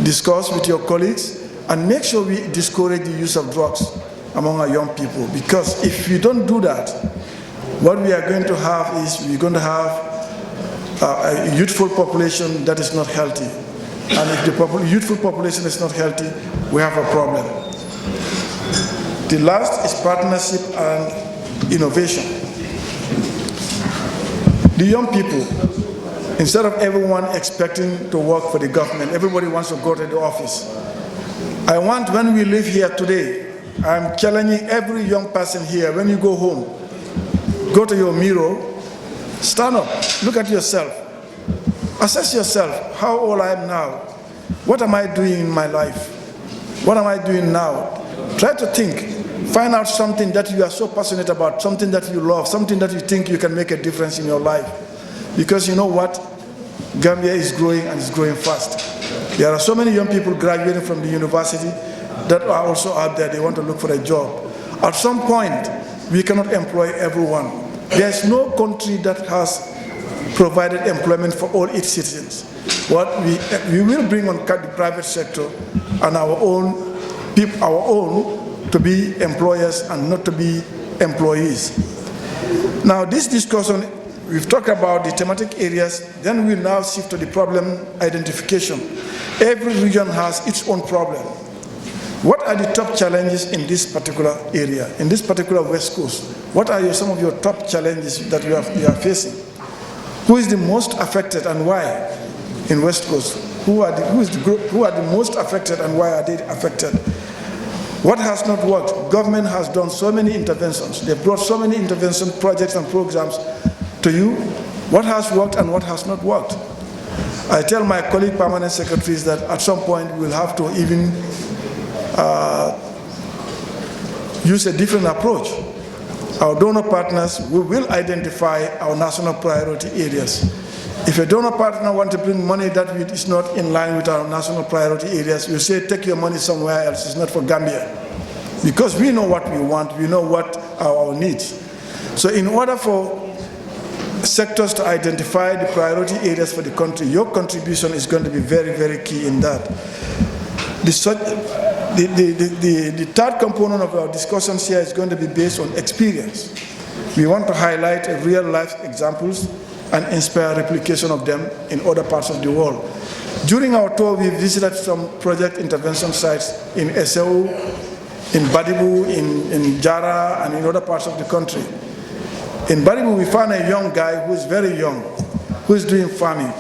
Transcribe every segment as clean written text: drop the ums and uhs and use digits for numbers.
discuss with your colleagues, and make sure we discourage the use of drugs among our young people. Because if we don't do that, what we are going to have is we're going to have a youthful population that is not healthy. And if the youthful population is not healthy, we have a problem. The last is partnership and innovation. The young people, instead of everyone expecting to work for the government, everybody wants to go to the office. I want, when we live here today, I'm challenging every young person here, when you go home, go to your mirror, stand up, look at yourself, assess yourself, how old I am now, what am I doing in my life, what am I doing now? Try to think, find out something that you are so passionate about, something that you love, something that you think you can make a difference in your life. Because you know what? Gambia is growing, and it's growing fast. There are so many young people graduating from the university that are also out there, they want to look for a job. At some point, we cannot employ everyone. There is no country that has provided employment for all its citizens. What we will bring on the private sector and our own people, to be employers and not to be employees. Now, this discussion, we've talked about the thematic areas, then we'll now shift to the problem identification. Every region has its own problem. What are the top challenges in this particular area, in this particular West Coast? What are some of your top challenges that you are facing? Who is the most affected and why in West Coast? Who are the most affected and why are they affected? What has not worked? Government has done so many interventions. They've brought so many intervention projects and programs to you. What has worked and what has not worked? I tell my colleague permanent secretaries that at some point we'll have to even use a different approach. Our donor partners, we will identify our national priority areas. If a donor partner wants to bring money that is not in line with our national priority areas, we'll say, take your money somewhere else, it's not for Gambia. Because we know what we want, we know what are our needs. So in order for sectors to identify the priority areas for the country, your contribution is going to be very, very key in that. The third component of our discussions here is going to be based on experience. We want to highlight real-life examples and inspire replication of them in other parts of the world. During our tour, we visited some project intervention sites in Esau, in Badibu, in Jara, and in other parts of the country. In Badibu, we found a young guy who is very young, who is doing farming.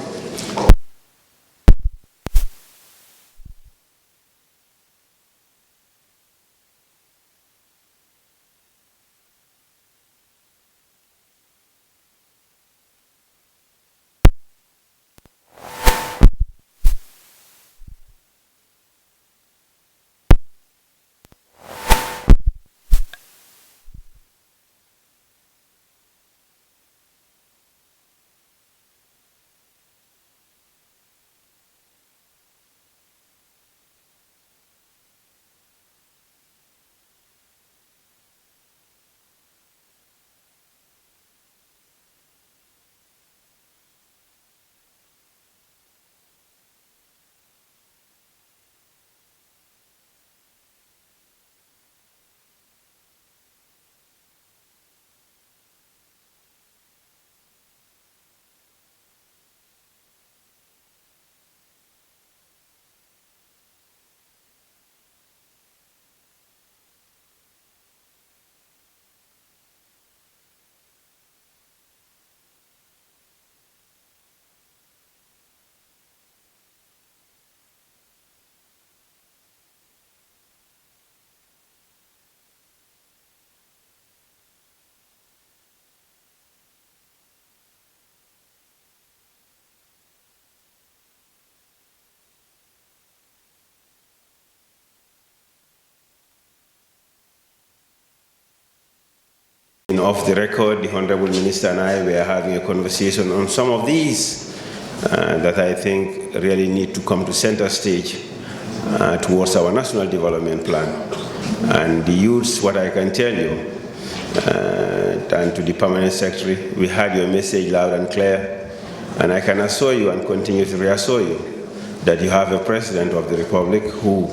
Off the record, the Honorable Minister and I were having a conversation on some of these that I think really need to come to center stage towards our national development plan. And the youths, what I can tell you, and to the permanent secretary, we heard your message loud and clear, and I can assure you and continue to reassure you that you have a president of the Republic who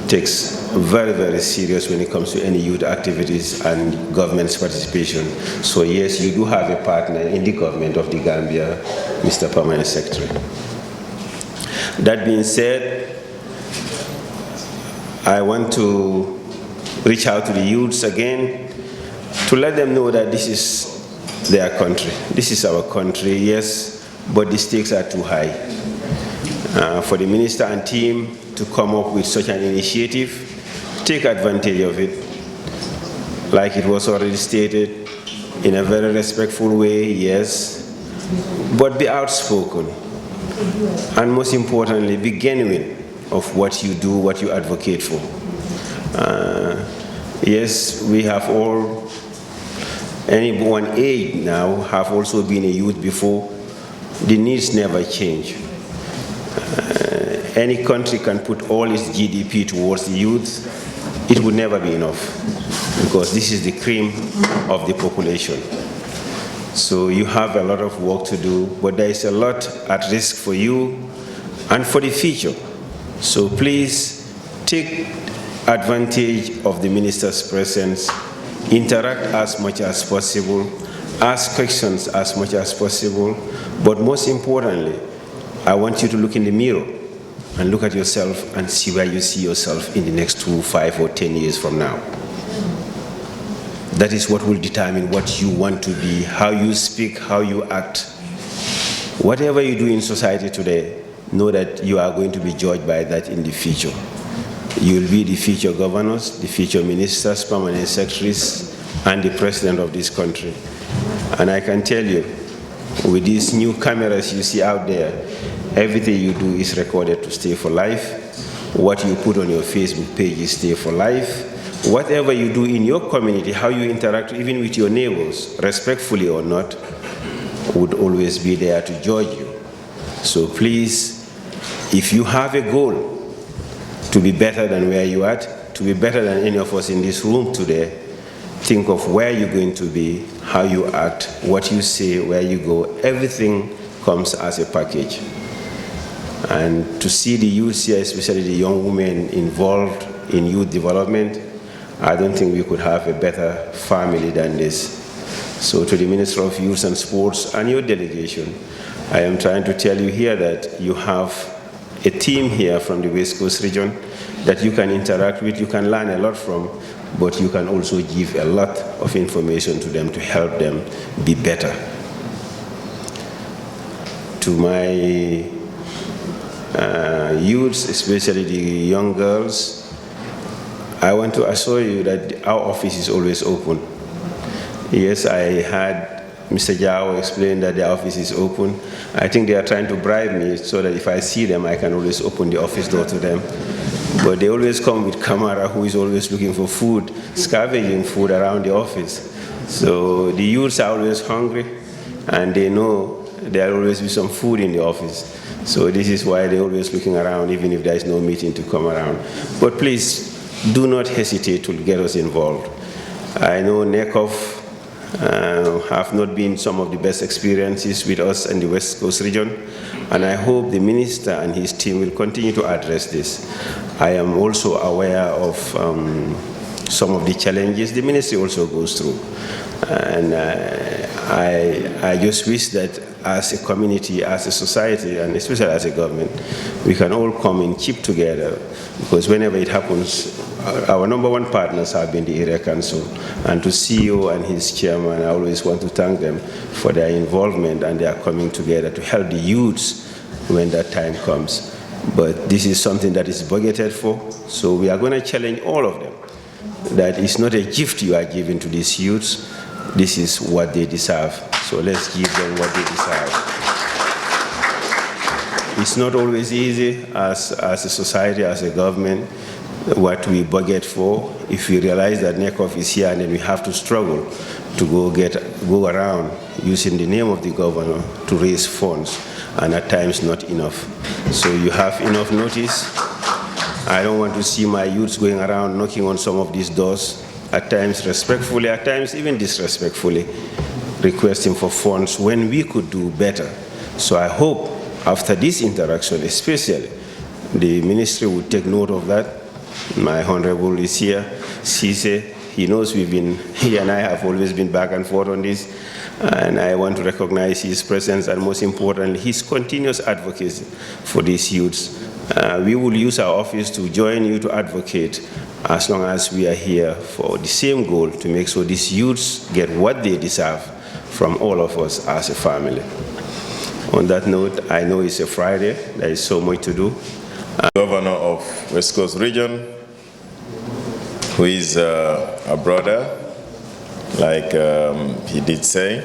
takes very, very serious when it comes to any youth activities and government's participation. So yes, you do have a partner in the government of the Gambia, Mr. Permanent Secretary. That being said, I want to reach out to the youths again to let them know that this is their country. This is our country, yes, but the stakes are too high. For the minister and team to come up with such an initiative, take advantage of it. Like it was already stated, in a very respectful way, yes, but be outspoken. And most importantly, be genuine of what you do, what you advocate for. Yes, we have all, anyone age now, have also been a youth before. The needs never change. Any country can put all its GDP towards the youth, it would never be enough, because this is the cream of the population. So you have a lot of work to do, but there is a lot at risk for you and for the future. So please take advantage of the minister's presence, interact as much as possible, ask questions as much as possible, but most importantly, I want you to look in the mirror and look at yourself and see where you see yourself in the next 2, 5, or 10 years from now. That is what will determine what you want to be, how you speak, how you act. Whatever you do in society today, know that you are going to be judged by that in the future. You will be the future governors, the future ministers, permanent secretaries, and the president of this country. And I can tell you, with these new cameras you see out there, everything you do is recorded to stay for life. What you put on your Facebook page is stay for life. Whatever you do in your community, how you interact even with your neighbors, respectfully or not, would always be there to judge you. So please, if you have a goal to be better than where you are at, to be better than any of us in this room today, think of where you're going to be, how you act, what you say, where you go. Everything comes as a package. And to see the youth here, especially the young women involved in youth development, I don't think we could have a better family than this. So to the Minister of Youth and Sports and your delegation, I am trying to tell you here that you have a team here from the West Coast region that you can interact with, you can learn a lot from, but you can also give a lot of information to them to help them be better. To my youths, especially the young girls, I want to assure you that our office is always open. Yes, I had Mr. Jao explain that the office is open. I think they are trying to bribe me so that if I see them, I can always open the office door to them. But they always come with Kamara, who is always looking for food, scavenging food around the office. So the youths are always hungry, and they know there will always be some food in the office. So this is why they're always looking around, even if there is no meeting to come around. But please, do not hesitate to get us involved. I know NECOF have not been some of the best experiences with us in the West Coast region, and I hope the minister and his team will continue to address this. I am also aware of some of the challenges the ministry also goes through, and I just wish that as a community, as a society, and especially as a government, we can all come and chip together, because whenever it happens, our number one partners have been the area council, and to CEO and his chairman, I always want to thank them for their involvement, and they are coming together to help the youths when that time comes. But this is something that is budgeted for, so we are going to challenge all of them. That it's not a gift you are giving to these youths, this is what they deserve. So let's give them what they deserve. It's not always easy as a society, as a government, what we budget for. If we realize that NECOF is here and then we have to struggle to go around using the name of the governor to raise funds, and at times not enough. So you have enough notice. I don't want to see my youths going around knocking on some of these doors, at times respectfully, at times even disrespectfully, requesting for funds when we could do better. So I hope after this interaction especially, the ministry would take note of that. My honorable is here, Cisse. He knows he and I have always been back and forth on this, and I want to recognize his presence and most importantly, his continuous advocacy for these youths. We will use our office to join you to advocate as long as we are here for the same goal, to make sure these youths get what they deserve from all of us as a family. On that note, I know it's a Friday, there is so much to do. Governor of West Coast Region, who is a brother, like he did say.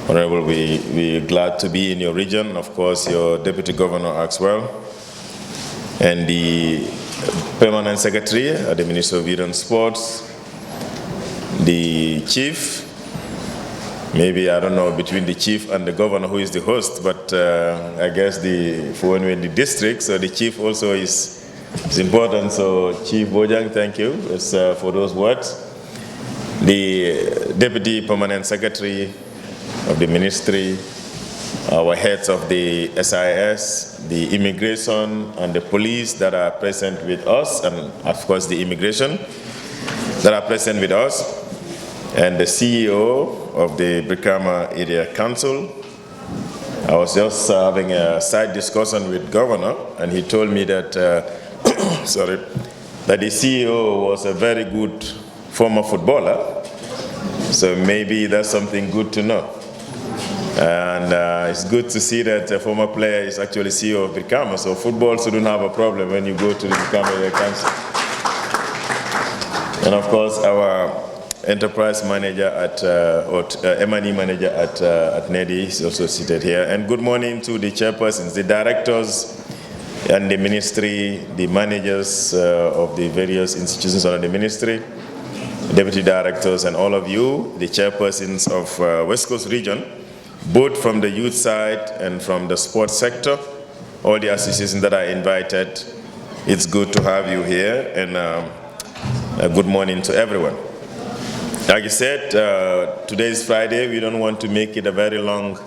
Honorable, we're glad to be in your region. Of course, your Deputy Governor as well. And the Permanent Secretary at the Ministry of Youth and Sports, the Chief, maybe, I don't know, between the Chief and the Governor who is the host, but I guess for when we're in the district, so the Chief also is important. So Chief Bojang, thank you for those words. The Deputy Permanent Secretary of the Ministry, our heads of the SIS, the immigration and the police that are present with us, and of course the immigration that are present with us, and the CEO of the Brikama Area Council. I was just having a side discussion with Governor, and he told me that, that the CEO was a very good former footballer, so maybe that's something good to know. And it's good to see that a former player is actually CEO of Brikama, so football shouldn't have a problem when you go to the Brikama Area Council. And of course, our enterprise manager M&E manager at NEDI is also seated here. And good morning to the chairpersons, the directors, and the ministry, the managers of the various institutions under the ministry, deputy directors, and all of you, the chairpersons of West Coast Region, both from the youth side and from the sports sector, all the associations that are invited. It's good to have you here, and good morning to everyone. Like you said, today is Friday. We don't want to make it a very long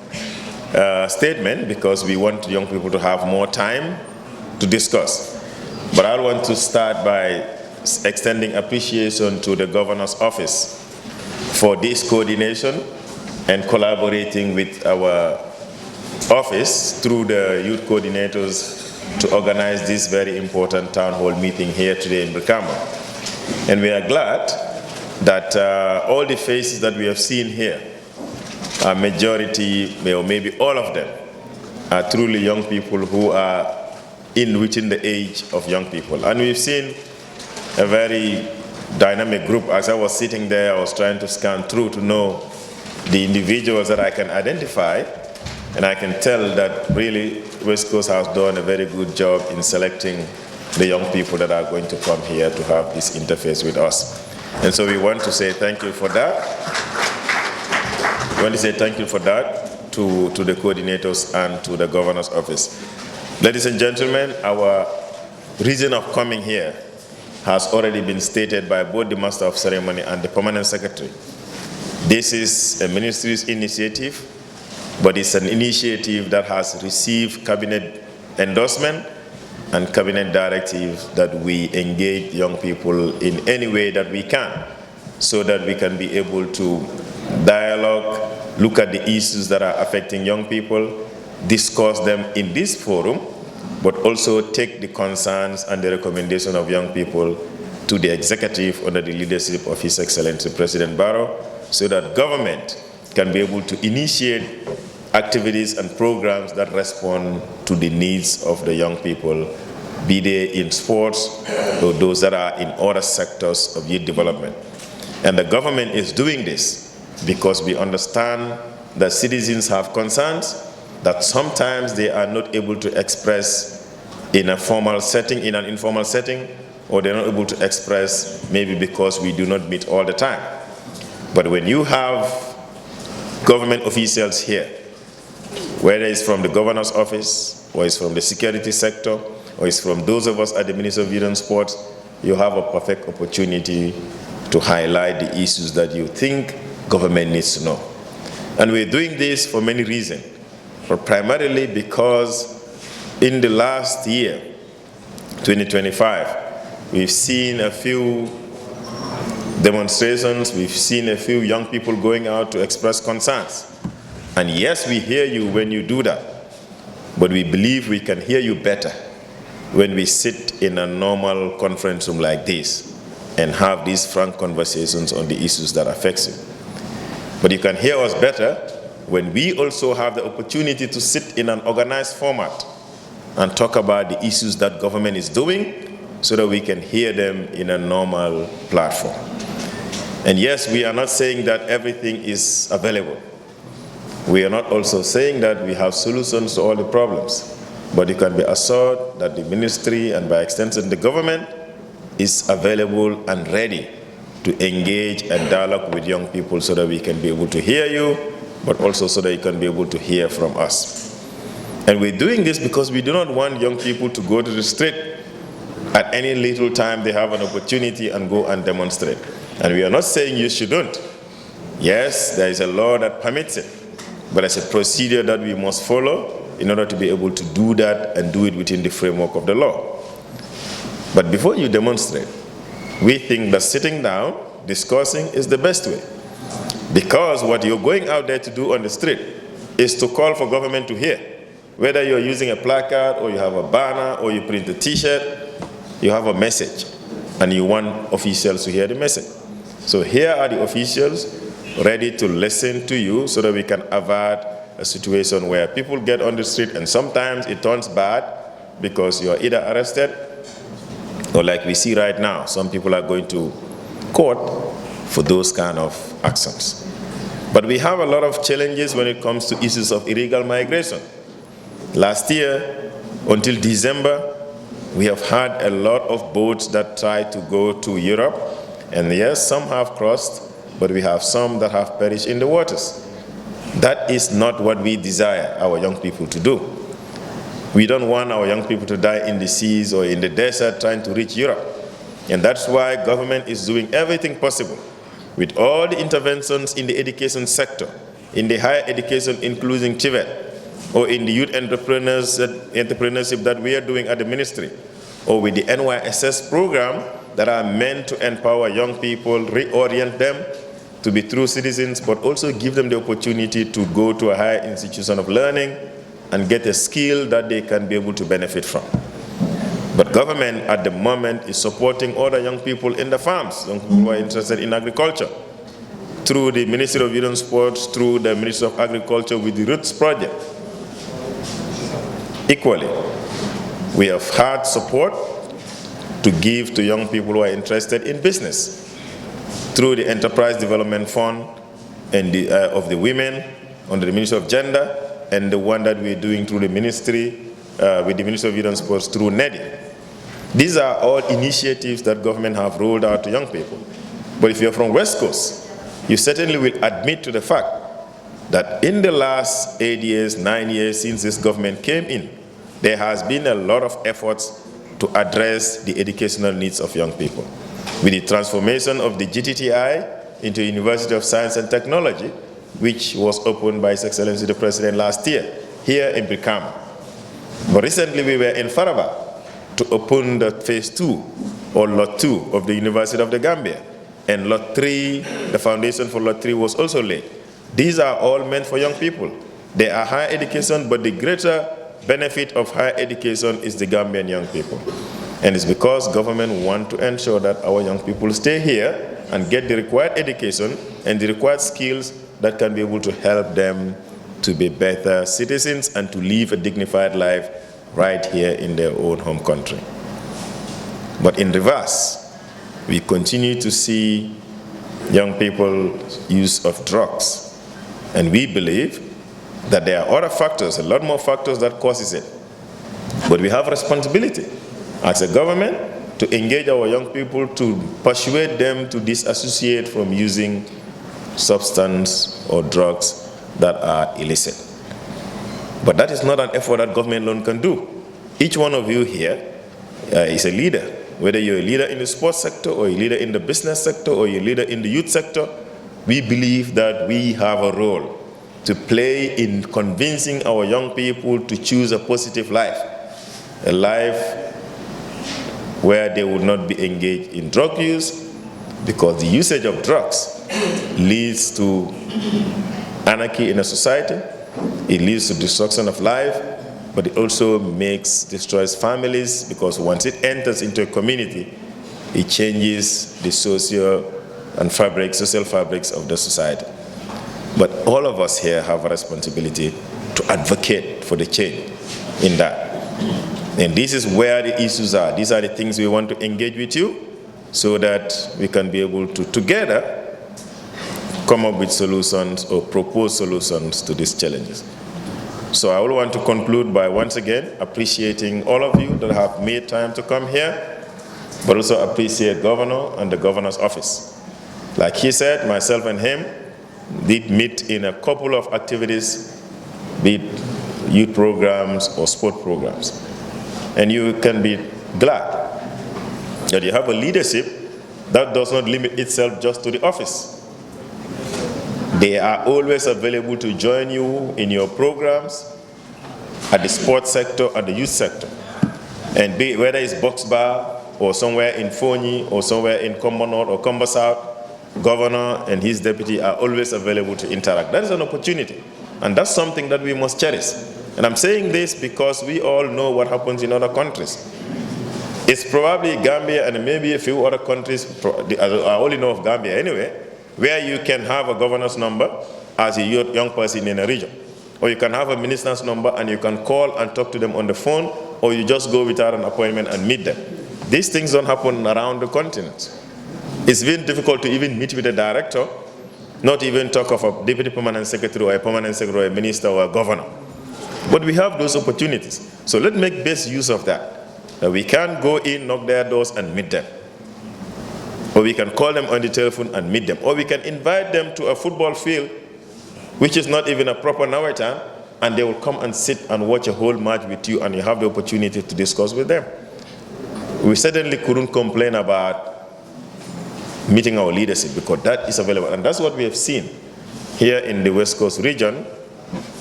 statement because we want young people to have more time to discuss. But I want to start by extending appreciation to the Governor's Office for this coordination and collaborating with our office through the youth coordinators to organize this very important town hall meeting here today in Brikama. And we are glad that all the faces that we have seen here, a majority, or maybe all of them, are truly young people who are within the age of young people. And we've seen a very dynamic group. As I was sitting there, I was trying to scan through to know the individuals that I can identify, and I can tell that really West Coast has done a very good job in selecting the young people that are going to come here to have this interface with us. And so we want to say thank you for that. We want to say thank you for that to the coordinators and to the Governor's Office. Ladies and gentlemen, our reason of coming here has already been stated by both the Master of Ceremony and the Permanent Secretary. This is a ministry's initiative, but it's an initiative that has received cabinet endorsement and cabinet directive that we engage young people in any way that we can, so that we can be able to dialogue, look at the issues that are affecting young people, discuss them in this forum, but also take the concerns and the recommendation of young people to the executive under the leadership of His Excellency President Barrow, so that government can be able to initiate activities and programs that respond to the needs of the young people, be they in sports or those that are in other sectors of youth development. And the government is doing this because we understand that citizens have concerns that sometimes they are not able to express in a formal setting, in an informal setting, or they're not able to express maybe because we do not meet all the time. But when you have government officials here, whether it's from the Governor's Office, or it's from the security sector, or it's from those of us at the Ministry of Youth and Sports, you have a perfect opportunity to highlight the issues that you think government needs to know. And we're doing this for many reasons, but primarily because in the last year, 2025, we've seen a few demonstrations, we've seen a few young people going out to express concerns. And yes, we hear you when you do that, but we believe we can hear you better when we sit in a normal conference room like this and have these frank conversations on the issues that affect you. But you can hear us better when we also have the opportunity to sit in an organized format and talk about the issues that government is doing so that we can hear them in a normal platform. And yes, we are not saying that everything is available. We are not also saying that we have solutions to all the problems. But you can be assured that the ministry and by extension the government is available and ready to engage and dialogue with young people so that we can be able to hear you, but also so that you can be able to hear from us. And we're doing this because we do not want young people to go to the street at any little time they have an opportunity and go and demonstrate. And we are not saying you shouldn't. Yes, there is a law that permits it, but there's a procedure that we must follow in order to be able to do that and do it within the framework of the law. But before you demonstrate, we think that sitting down, discussing is the best way. Because what you're going out there to do on the street is to call for government to hear. Whether you're using a placard or you have a banner or you print a t-shirt, you have a message and you want officials to hear the message. So here are the officials ready to listen to you so that we can avert a situation where people get on the street and sometimes it turns bad because you are either arrested or, like we see right now, some people are going to court for those kind of actions. But we have a lot of challenges when it comes to issues of illegal migration. Last year, until December, we have had a lot of boats that try to go to Europe. And yes, some have crossed, but we have some that have perished in the waters. That is not what we desire our young people to do. We don't want our young people to die in the seas or in the desert trying to reach Europe. And that's why government is doing everything possible with all the interventions in the education sector, in the higher education including TVET, or in the youth entrepreneurship that we are doing at the ministry, or with the NYSS program that are meant to empower young people, reorient them to be true citizens, but also give them the opportunity to go to a higher institution of learning and get a skill that they can be able to benefit from. But government at the moment is supporting other young people in the farms, young people who are interested in agriculture, through the Ministry of Youth and Sports, through the Ministry of Agriculture with the Roots Project. Equally, we have had support to give to young people who are interested in business through the Enterprise Development Fund and of the Women under the Ministry of Gender, and the one that we're doing through the ministry with the Ministry of Youth and Sports through NEDI. These are all initiatives that government have rolled out to young people. But if you're from West Coast, you certainly will admit to the fact that in the last 8 years, 9 years since this government came in, there has been a lot of efforts to address the educational needs of young people. With the transformation of the GTTI into University of Science and Technology, which was opened by His Excellency the President last year, here in Brikama. But recently we were in Faraba to open the phase 2 or lot 2 of the University of the Gambia. And lot 3, the foundation for lot 3 was also laid. These are all meant for young people. They are higher education, but the greater benefit of higher education is the Gambian young people. And it's because government want to ensure that our young people stay here and get the required education and the required skills that can be able to help them to be better citizens and to live a dignified life right here in their own home country. But in reverse, we continue to see young people's use of drugs. And we believe that there are other factors, a lot more factors that causes it. But we have responsibility as a government to engage our young people, to persuade them to disassociate from using substance or drugs that are illicit. But that is not an effort that government alone can do. Each one of you here is a leader, whether you're a leader in the sports sector or a leader in the business sector or you're a leader in the youth sector. We believe that we have a role to play in convincing our young people to choose a positive life a life where they would not be engaged in drug use, because the usage of drugs leads to anarchy in a society, it leads to destruction of life, but it also destroys families, because once it enters into a community, it changes the social fabrics of the society. But all of us here have a responsibility to advocate for the change in that. And this is where the issues are. These are the things we want to engage with you so that we can be able to together come up with solutions or propose solutions to these challenges. So I will want to conclude by once again appreciating all of you that have made time to come here, but also appreciate Governor and the Governor's office. Like he said, myself and him did meet in a couple of activities, be it youth programs or sport programs. And you can be glad that you have a leadership that does not limit itself just to the office. They are always available to join you in your programs at the sports sector and the youth sector. And whether it's Box Bar or somewhere in Fonyi or somewhere in Combo North or Combo South, Governor and his deputy are always available to interact. That is an opportunity, and that's something that we must cherish. And I'm saying this because we all know what happens in other countries. It's probably Gambia and maybe a few other countries, I only know of Gambia anyway, where you can have a governor's number as a young person in a region. Or you can have a minister's number and you can call and talk to them on the phone, or you just go without an appointment and meet them. These things don't happen around the continent. It's been difficult to even meet with a director, not even talk of a deputy permanent secretary or a permanent secretary or a minister or a governor. But we have those opportunities. So let's make best use of that. We can go in, knock their doors and meet them. Or we can call them on the telephone and meet them. Or we can invite them to a football field, which is not even a proper Nawaitan, and they will come and sit and watch a whole match with you, and you have the opportunity to discuss with them. We certainly couldn't complain about meeting our leadership, because that is available. And that's what we have seen here in the West Coast region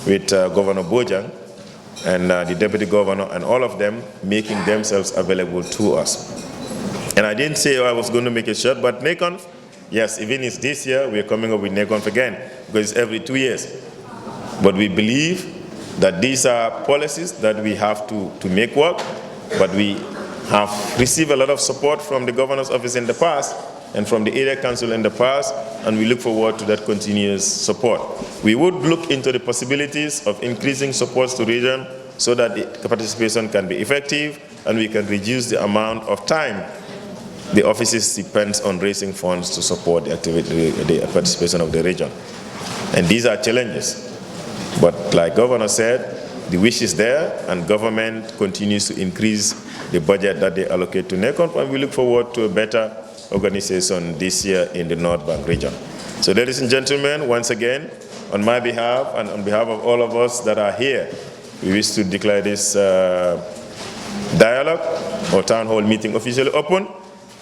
with Governor Bojang and the Deputy Governor and all of them making themselves available to us. And I didn't say I was going to make it short, but NACONF, yes, even it's this year, we're coming up with NACONF again, because it's every 2 years. But we believe that these are policies that we have to make work, but we have received a lot of support from the Governor's office in the past and from the area council in the past, and we look forward to that continuous support. We would look into the possibilities of increasing supports to region so that the participation can be effective and we can reduce the amount of time the offices spend on raising funds to support the activity, the participation of the region. And these are challenges. But like Governor said, the wish is there, and government continues to increase the budget that they allocate to NACONF, and we look forward to a better organization this year in the North Bank region. So ladies and gentlemen, once again, on my behalf and on behalf of all of us that are here, we wish to declare this dialogue or town hall meeting officially open,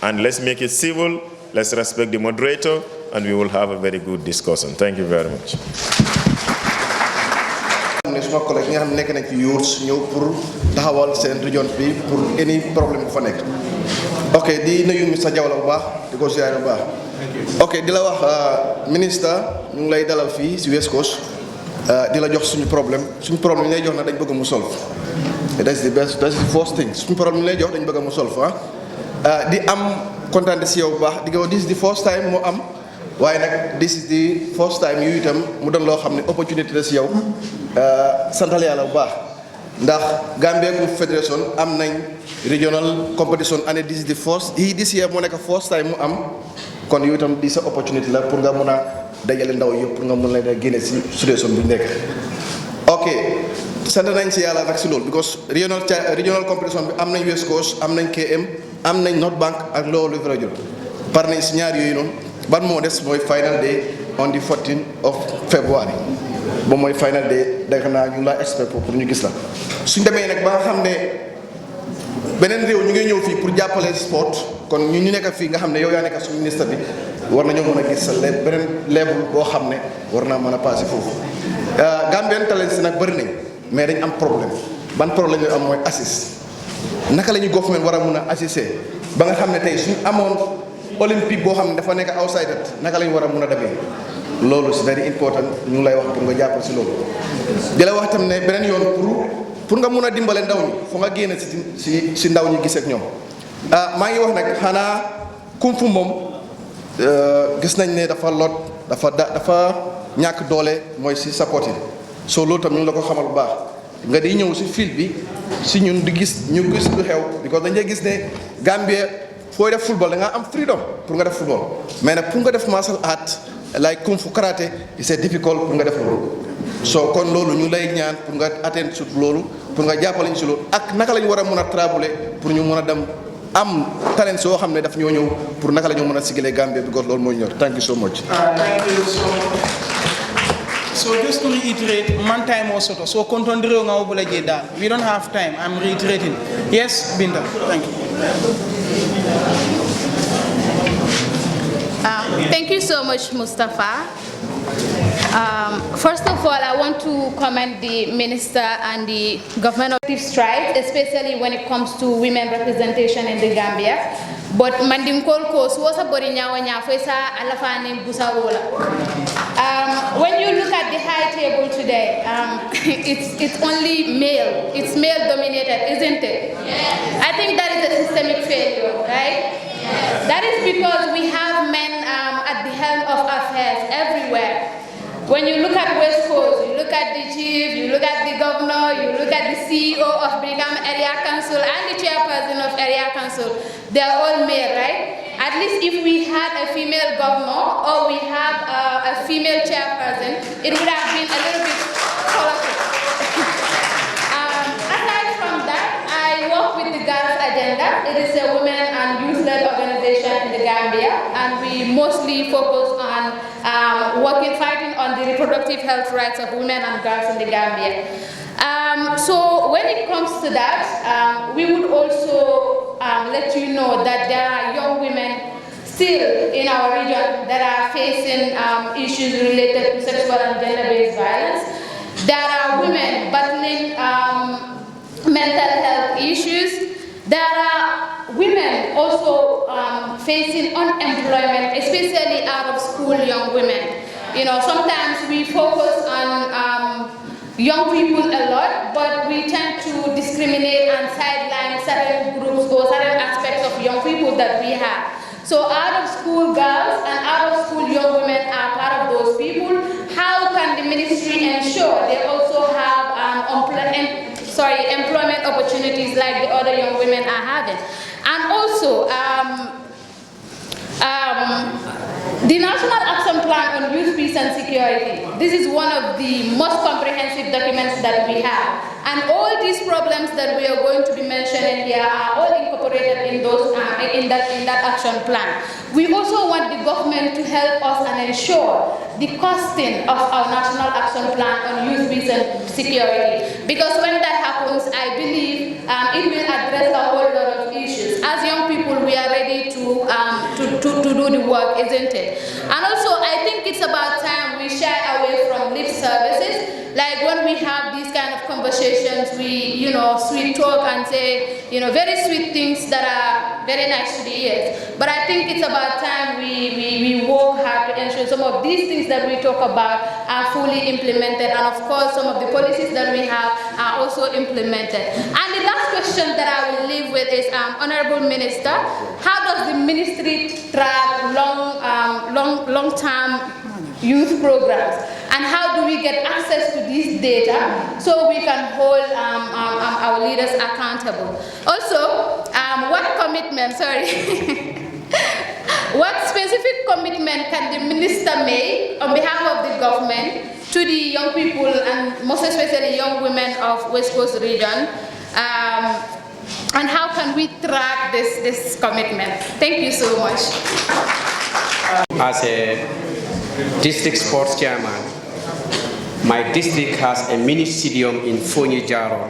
and let's make it civil, let's respect the moderator, and we will have a very good discussion. Thank you very much. Suma collègue nga xam nekk nañ fi yours ñëw pour taxawal seen région bi pour any problème bu fa nekk. Ok, di nuyu Mr Diawla bu baax di ko ziar bu baax. Ok, di la wax ministre ñu ngi lay dalal fii si West Coast di la jox suñu problème yi lay jox na dañ bëgg mu solve. That's the first thing. Suñu problème yi lay jox dañ bëgg mu solve di am kontaan si yow bu baax di ko this is the first time mu am, waaye nag this is the first time yu itam mu doon loo xam ne opportunité la si yow. Santal yàlla bu baax ndax Gambia Federation am nañ regional competition and this is the first this year moo nekk first time mu am, kon yow itam di sa opportunité la pour nga mun a dajale ndaw yëpp pour nga mun leen a génne si situation bi nekk. Ok, sant nañ si yàlla nag si loolu because regional competition bi am nañ West Coast, am nañ KM, am nañ North Bank ak loolu rajo par nañ si ñaar yooyu noonu. Ban moo des mooy final day on the 14th of February. Ba mooy final day danga naa ñu la expect pour ñu gis la suñ demee nag ba nga xam ne beneen réew ñu ngi ñëw fii pour jàppale sport, kon ñu nekk fii nga xam ne yow yaa nekk suñu ministre bi war nañoo mën a gis sa beneen level boo xam ne war naa mën a passé foofu. Gambian Talents nag bëri nañ mais dañ am problème. Ban problème ñu am mooy assist naka la ñu government war a mun a assister ba nga xam ne tey suñu amoon olympique boo xam ne dafa nekk outside naka la ñu war a mun a demee loolu c'est very important ñu ngi lay wax pour nga jàppal si loolu. di la wax tam ne beneen yoon pour nga mun a dimbale ndaw ñi foo nga génn si ndaw ñi gis ak ñoom maa ngi wax nag xanaa kung fu moom gis nañ ne dafa dafa ñàkk doole mooy si support yi soo loolu tam ñu ngi la ko xamal bu baax nga di ñëw si fil bi si ñun di gis lu xew because dañuy gis ne Gambia fooy def football da nga am freedom pour nga def football mais nag pour nga def martial art like kung fu karaté c'est difficult pour nga def loolu soo kon loolu ñu lay ñaan pour nga atteindre sur loolu pour nga jàppale ñu si loolu ak naka la ñu war a mën a traveler pour ñu mën a dem am talent soo xam ne daf ñoo ñëw pour naka la ñu mën a sigilee Gambia because loolu mooy ñor thank you so much. Thank you so much. So just to reiterate, man time also. So contondrio nga obula jeda. We don't have time. I'm reiterating. Yes, Binda. Thank you. Thank you so much, Mustafa. First of all, I want to commend the minister and the government of strides, especially when it comes to women representation in the Gambia. But Mandingkol Kos was a Borinya Fesa Alafani Busawola. When you look at the high table today, it's only male. It's male dominated, isn't it? Yes. I think that is a systemic failure, right? Yes. That is because we have men at the helm of affairs everywhere. When you look at West Coast, you look at the chief, you look at the governor, you look at the CEO of Brikama Area Council and the chairperson of Area Council, they are all male, right? At least if we had a female governor or we have a female chairperson, it would have been a little bit colorful. Aside from that, I work with the Girls Agenda. It is a women and youth-led organization in the Gambia, and we mostly focus on fighting on the reproductive health rights of women and girls in the Gambia. So when it comes to that, we would also let you know that there are young women still in our region that are facing issues related to sexual and gender-based violence. There are women battling mental health issues. There are women also facing unemployment, especially out of school young women. You know, sometimes we focus on young people a lot, but we tend to discriminate and sideline certain groups or certain aspects of young people that we have. So out of school girls and out of school young women are part of those people. How can the ministry ensure they also have employment opportunities like the other young women are having? And also, the National Action Plan on Youth, Peace and Security, this is one of the most comprehensive documents that we have. And all these problems that we are going to be mentioning here are all incorporated in those in that action plan. We also want the government to help us and ensure the costing of our National Action Plan on Youth, Peace and Security. Because when that happens, I believe it will address a whole lot of issues. As young people, we are ready to do the work, isn't it? And also, I think it's about time we shy away from lip services. Like when we have these kind of conversations, we, sweet talk and say, very sweet things that are very nice to the ears. But I think it's about time we work hard to ensure some of these things that we talk about are fully implemented. And of course, some of the policies that we have are also implemented. And the last question that I will leave with is, Honorable Minister, how does the ministry track long-term youth programs, and how do we get access to this data so we can hold our leaders accountable? Also, what specific commitment can the minister make on behalf of the government to the young people and most especially young women of West Coast region? And how can we track this commitment? Thank you so much. As a district sports chairman, my district has a mini stadium in Fonyi Jaro,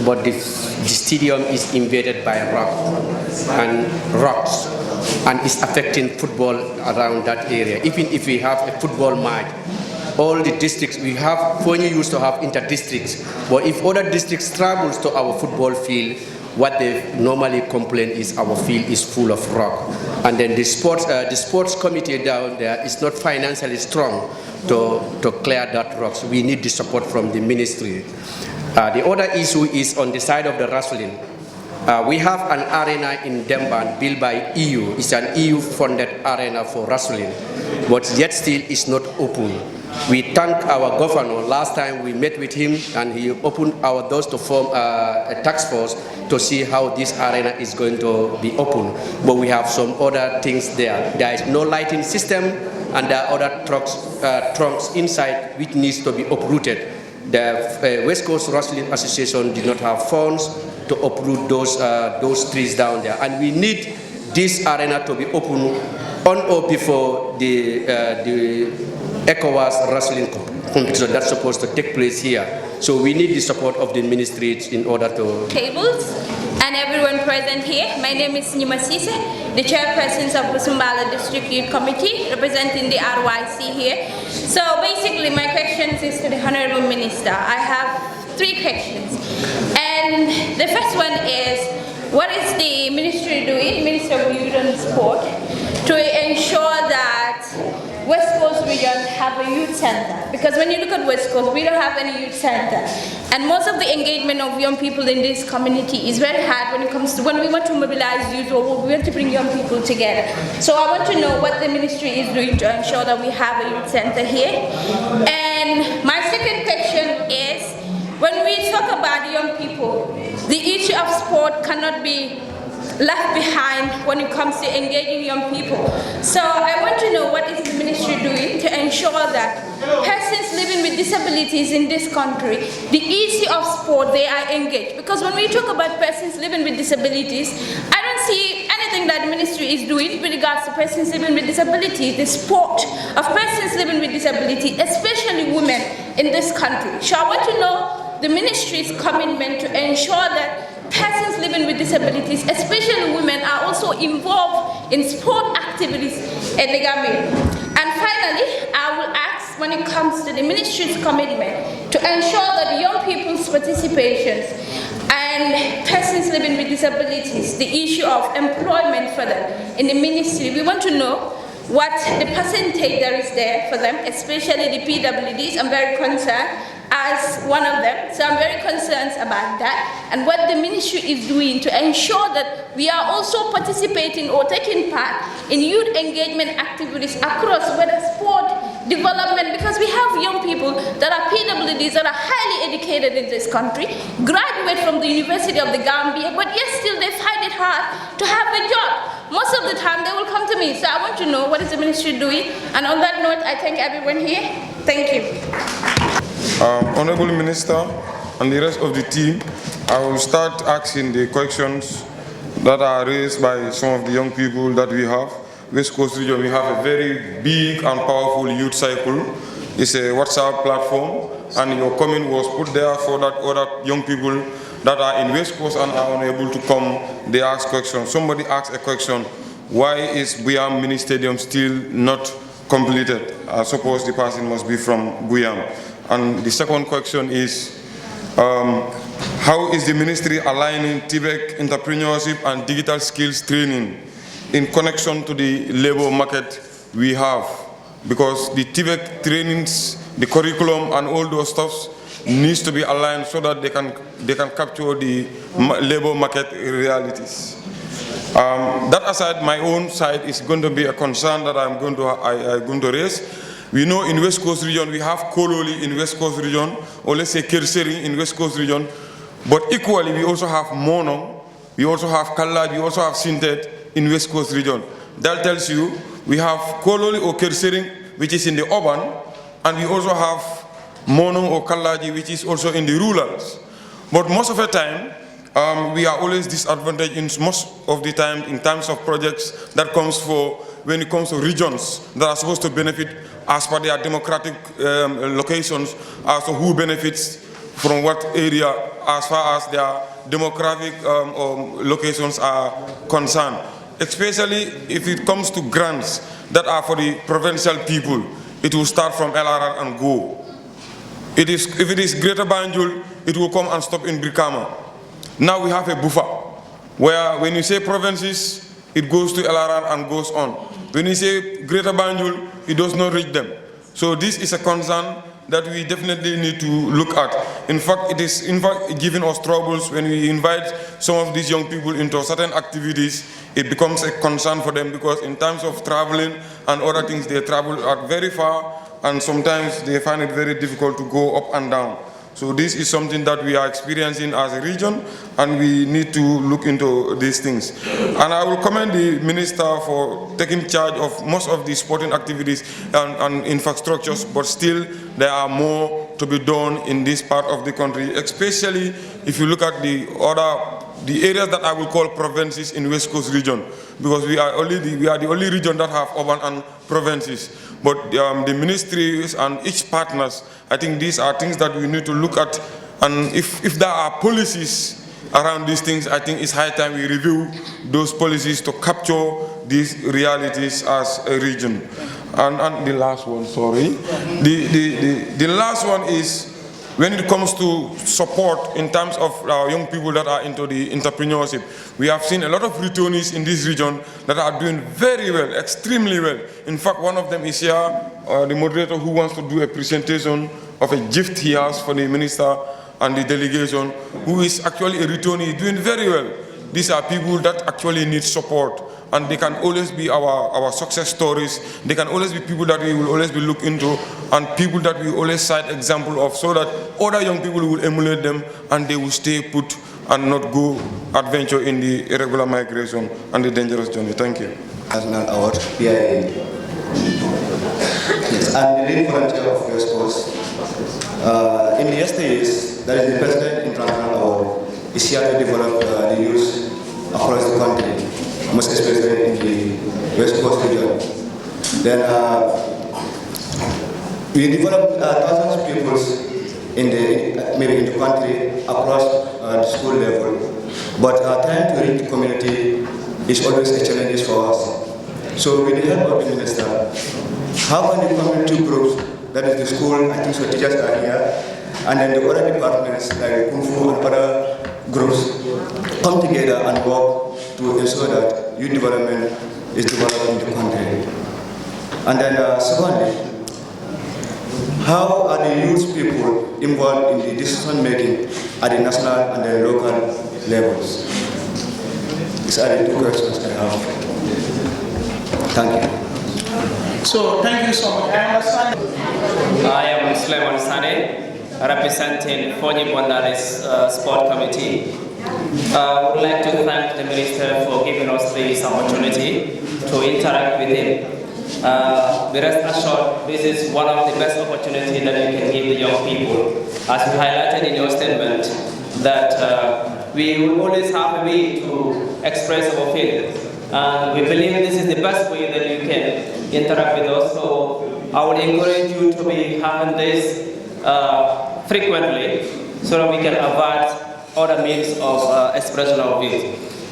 but the stadium is invaded by rocks and is affecting football around that area. Even if we have a football match, all the districts we have, Fonyi used to have inter-districts, but if other districts travels to our football field, what they normally complain is our field is full of rock. And then the sports committee down there is not financially strong to clear that rocks. We need the support from the ministry. The other issue is on the side of the wrestling. We have an arena in Demban built by EU. It's an EU-funded arena for wrestling, but yet still it's not open. We thank our governor. Last time we met with him and he opened our doors to form a task force to see how this arena is going to be open. But we have some other things there. There is no lighting system and there are other trunks inside which needs to be uprooted. The West Coast Wrestling Association did not have funds to uproot those trees down there. And we need this arena to be open on or before the ECOWAS wrestling competition that's supposed to take place here. So we need the support of the ministry in order to... Tables and everyone present here. My name is Nima Sise, the chairperson of the Sumbala District Youth Committee, representing the RYC here. So basically my questions is to the Honorable Minister. I have 3 questions. And the first one is, what is the ministry doing, Minister of Youth and Sport, to ensure that West Coast region have a youth center? Because when you look at West Coast, we don't have any youth center. And most of the engagement of young people in this community is very hard when it comes to when we want to mobilize youth or we want to bring young people together. So I want to know what the ministry is doing to ensure that we have a youth center here. And my second question is, when we talk about young people, the issue of sport cannot be left behind when it comes to engaging young people. So I want to know what is the ministry doing to ensure that persons living with disabilities in this country, the issue of sport, they are engaged. Because when we talk about persons living with disabilities, I don't see anything that the ministry is doing with regards to persons living with disabilities, the sport of persons living with disability, especially women in this country. So I want to know the ministry's commitment to ensure that persons living with disabilities, especially women, are also involved in sport activities in the Gambia. And finally, I will ask, when it comes to the ministry's commitment to ensure that young people's participations and persons living with disabilities, the issue of employment for them in the ministry, we want to know what the percentage there is there for them, especially the PWDs. I'm very concerned as one of them, so I'm very concerned about that, and what the ministry is doing to ensure that we are also participating or taking part in youth engagement activities across, whether sport, development, because we have young people that are PWDs that are highly educated in this country, graduate from the University of the Gambia, but yet still they find it hard to have a job. Most of the time they will come to me, so I want to know what is the ministry doing. And on that note, I thank everyone here. Thank you. Honorable Minister and the rest of the team, I will start asking the questions that are raised by some of the young people that we have. West Coast region, we have a very big and powerful youth cycle. It's a WhatsApp platform, and your comment was put there for that other young people that are in West Coast and are unable to come, they ask questions. Somebody asked a question, why is Buyam Mini Stadium still not completed? I suppose the person must be from Buyam. And the second question is, how is the ministry aligning TVEC entrepreneurship and digital skills training in connection to the labor market we have? Because the TVEC trainings, the curriculum and all those stuffs needs to be aligned so that they can capture the labor market realities. That aside, my own side is going to be a concern that I'm going to raise. We know in West Coast region, we have Kololi in West Coast region, or let's say Kerseri in West Coast region, but equally we also have Monong, we also have Kalaj, we also have Sintet in West Coast region. That tells you we have Kololi or Kerseri, which is in the urban, and we also have Monong or Kalaji, which is also in the rurals. But most of the time, we are always disadvantaged in most of the time in terms of projects that comes for when it comes to regions that are supposed to benefit as per their democratic locations, as to who benefits from what area as far as their demographic locations are concerned. Especially if it comes to grants that are for the provincial people, it will start from LRR and go. If it is Greater Banjul, it will come and stop in Brikama. Now we have a buffer. where when you say provinces, it goes to LRR and goes on. When you say Greater Banjul, it does not reach them. So this is a concern that we definitely need to look at. In fact, it is giving us troubles when we invite some of these young people into certain activities. It becomes a concern for them because in terms of traveling and other things, they travel out very far, and sometimes they find it very difficult to go up and down. So this is something that we are experiencing as a region, and we need to look into these things. And I will commend the minister for taking charge of most of the sporting activities and infrastructures, but still there are more to be done in this part of the country, especially if you look at the areas that I will call provinces in West Coast region, because we are the only region that have urban and provinces. But the ministries and each partners, I think these are things that we need to look at. And if there are policies around these things, I think it's high time we review those policies to capture these realities as a region. And the last one, sorry. The last one is when it comes to support in terms of our young people that are into the entrepreneurship. We have seen a lot of returnees in this region that are doing very well, extremely well. In fact, one of them is here, the moderator who wants to do a presentation of a gift he has for the minister and the delegation, who is actually a returnee, doing very well. These are people that actually need support, and they can always be our success stories. They can always be people that we will always be looked into, and people that we always cite example of, so that other young people will emulate them and they will stay put and not go adventure in the irregular migration and the dangerous journey. Thank you. National Award, PIA. Yes, I'm the lead volunteer of West Coast. In the yesterdays, that is the President International Award is here to develop the youth across the country, most especially in the West Coast region. Then we developed thousands of people maybe in the country across the school level, but trying to reach the community is always a challenge for us. So with the help of the minister, how can the community groups, that is the school, I think so teachers are here, and then the other departments like Kung Fu and other groups come together and work to ensure that youth development is developed in the country. And then secondly, how are the youth people involved in the decision making at the national and the local levels? These are the two questions I have. Thank you. So thank you so much. I understand. I am Sulaiman Sane, representing Fonyi Bondaris Sport Committee. I would like to thank the Minister for giving us this opportunity to interact with him. Be rest assured, this is one of the best opportunities that we can give the young people. As you highlighted in your statement, that we will always have a way to express our feelings. And we believe this is the best way that you can interact with us. So I would encourage you to be having this frequently, so that we can avoid other means of expression of views.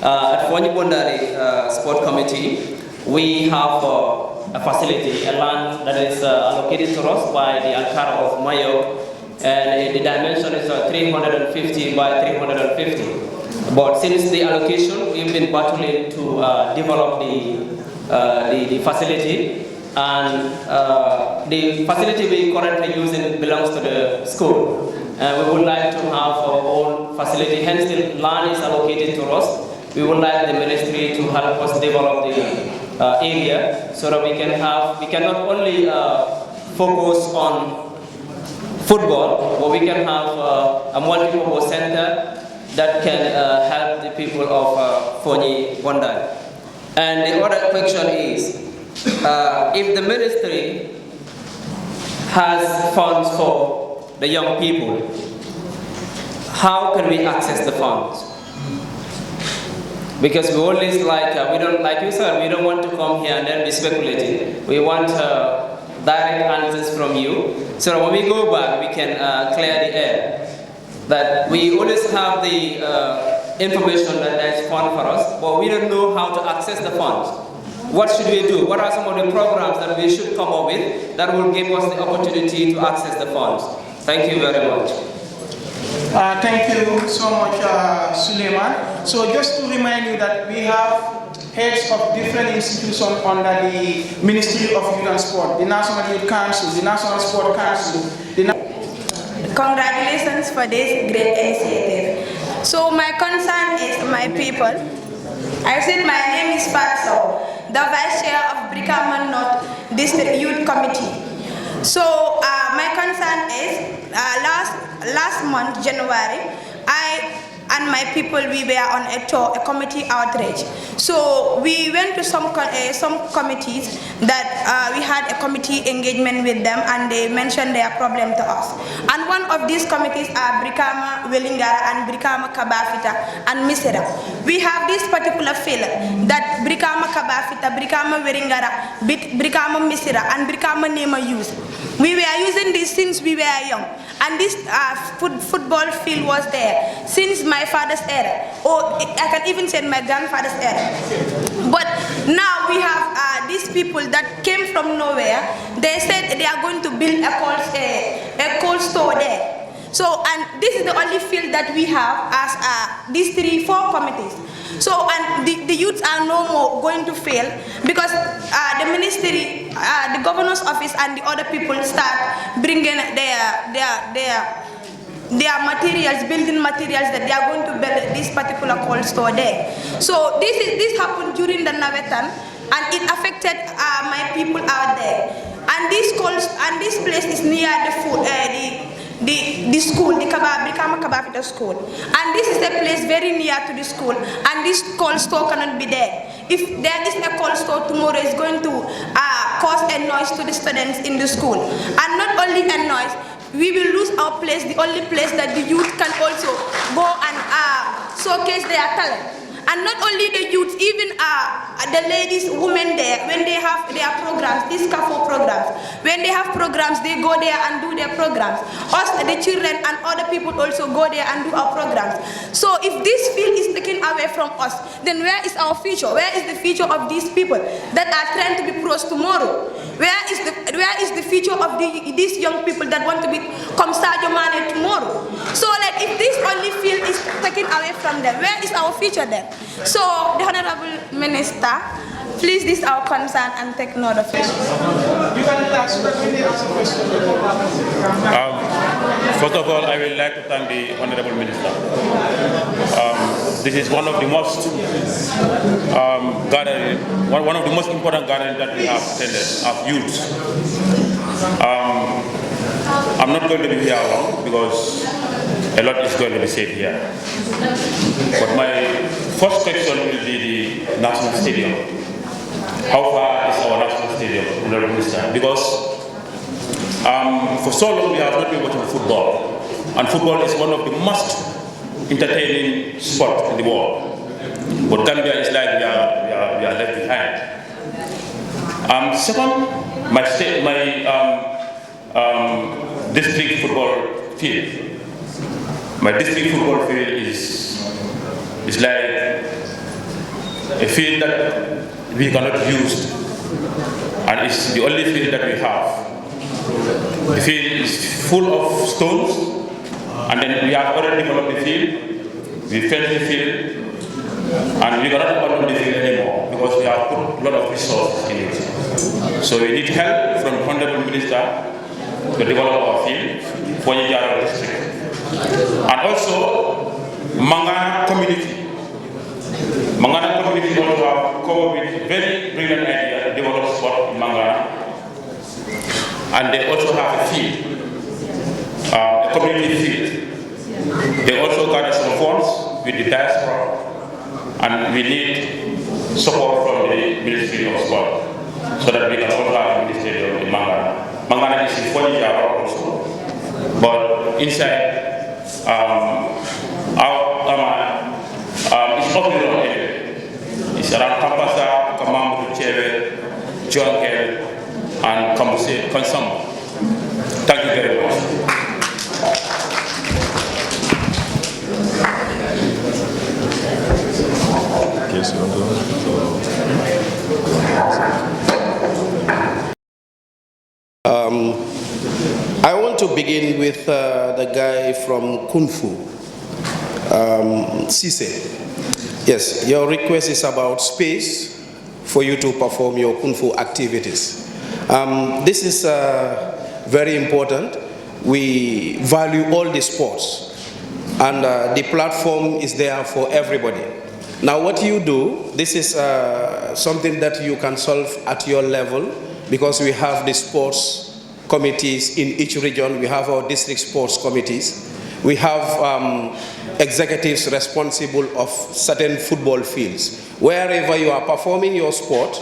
At Fonyi Bondari Sport Committee, we have a facility, a land that is allocated to us by the Ankara of Mayo, and the dimension is 350 by 350. But since the allocation, we've been battling to develop the facility, and the facility we currently using belongs to the school. We would like to have our own facility, hence the land is allocated to us. We would like the ministry to help us develop the area, so that we can not only focus on football, but we can have a multi-purpose center that can help the people of Fonyi Bondari. And the other question is, if the ministry has funds for the young people, how can we access the funds? Because we always we don't, like you said, we don't want to come here and then be speculating. We want direct answers from you, so that when we go back, we can clear the air. That we always have the information that there is fund for us, but we don't know how to access the funds. What should we do? What are some of the programs that we should come up with that will give us the opportunity to access the funds? Thank you very much. Thank you so much, Suleiman. So just to remind you that we have heads of different institutions under the Ministry of Youth and Sport, the National Youth Council, the National Sport Council. Congratulations for this great initiative. So my concern is my people. I said my name is Fatso, the Vice Chair of Brikama North District Youth Committee. So my concern is last month, January, I and my people, we were on a tour, a committee outreach. So we went to some committees that we had a committee engagement with them, and they mentioned their problem to us. And one of these committees are Brikama Welingara and Brikama Kabafita and Misera. We have this particular field that Brikama Kabafita, Brikama Welingara, Brikama Misera, and Brikama Nema use. We were using this since we were young, and this football field was there since my father's era, or I can even say my grandfather's era. But now we have these people that came from nowhere. They said they are going to build a cold store there. So, and this is the only field that we have as these 3-4 committees. So, and the youths are no more going to fail because the ministry, the governor's office and the other people start bringing their materials, building materials that they are going to build this particular cold store there. So this happened during the Navetan, and it affected my people out there. And this place is near the school, the Brikama Kabafita school. And this is a place very near to the school, and this cold store cannot be there. If there is a cold store tomorrow, it's going to cause a noise to the students in the school. And not only a noise, we will lose our place, the only place that the youth can also go and showcase their talent. And not only the youth, even the ladies, women there, when they have their programs, these CAFO programs, when they have programs, they go there and do their programs. Us, the children and other people also go there and do our programs. So if this field is taken away from us, then where is our future? Where is the future of these people that are trying to be pros tomorrow? Where is the future of these young people that want to become Sadio Mane tomorrow? So like if this only field is taken away from them, where is our future then? So the Honorable Minister, please, this is our concern and take note of it. You can ask question. First of all, I would like to thank the Honorable Minister. This is one of the most one of the most important gatherings that we have attended as youths. I'm not going to be here long because a lot is going to be said here. But my first question will be the National Stadium. How far is our National Stadium, Honorable Minister? Because for so long we have not been watching football. And football is one of the most entertaining sports in the world. But Gambia is like we are left behind. Second, my district football field. My district football field is like a field that we cannot use, and it's the only field that we have. The field is full of stones, and then we have already developed the field, we fence the field, and we cannot abandon the field anymore because we have put a lot of resources in it. So we need help from the Honorable Minister to develop our field for the Jaro district. And also, Mangana community. Mangana community also have come up with very brilliant idea to develop sport in Mangana. And they also have a field, a community field. They also gather some funds with the diaspora, and we need support from the Ministry of Sport so that we can also have a mini stadium in Mangana. Mangana is in Fonijaro also, but inside it's open anyway. It's around Kampasa, Kamamu, Cheve, Jonkel, and Konsum. Thank you very much. I want to begin with the guy from Kung Fu, Cisse. Yes, your request is about space for you to perform your Kung Fu activities. This is very important. We value all the sports, and the platform is there for everybody. Now what you do, this is something that you can solve at your level, because we have the sports committees in each region. We have our district sports committees. We have executives responsible of certain football fields. Wherever you are performing your sport,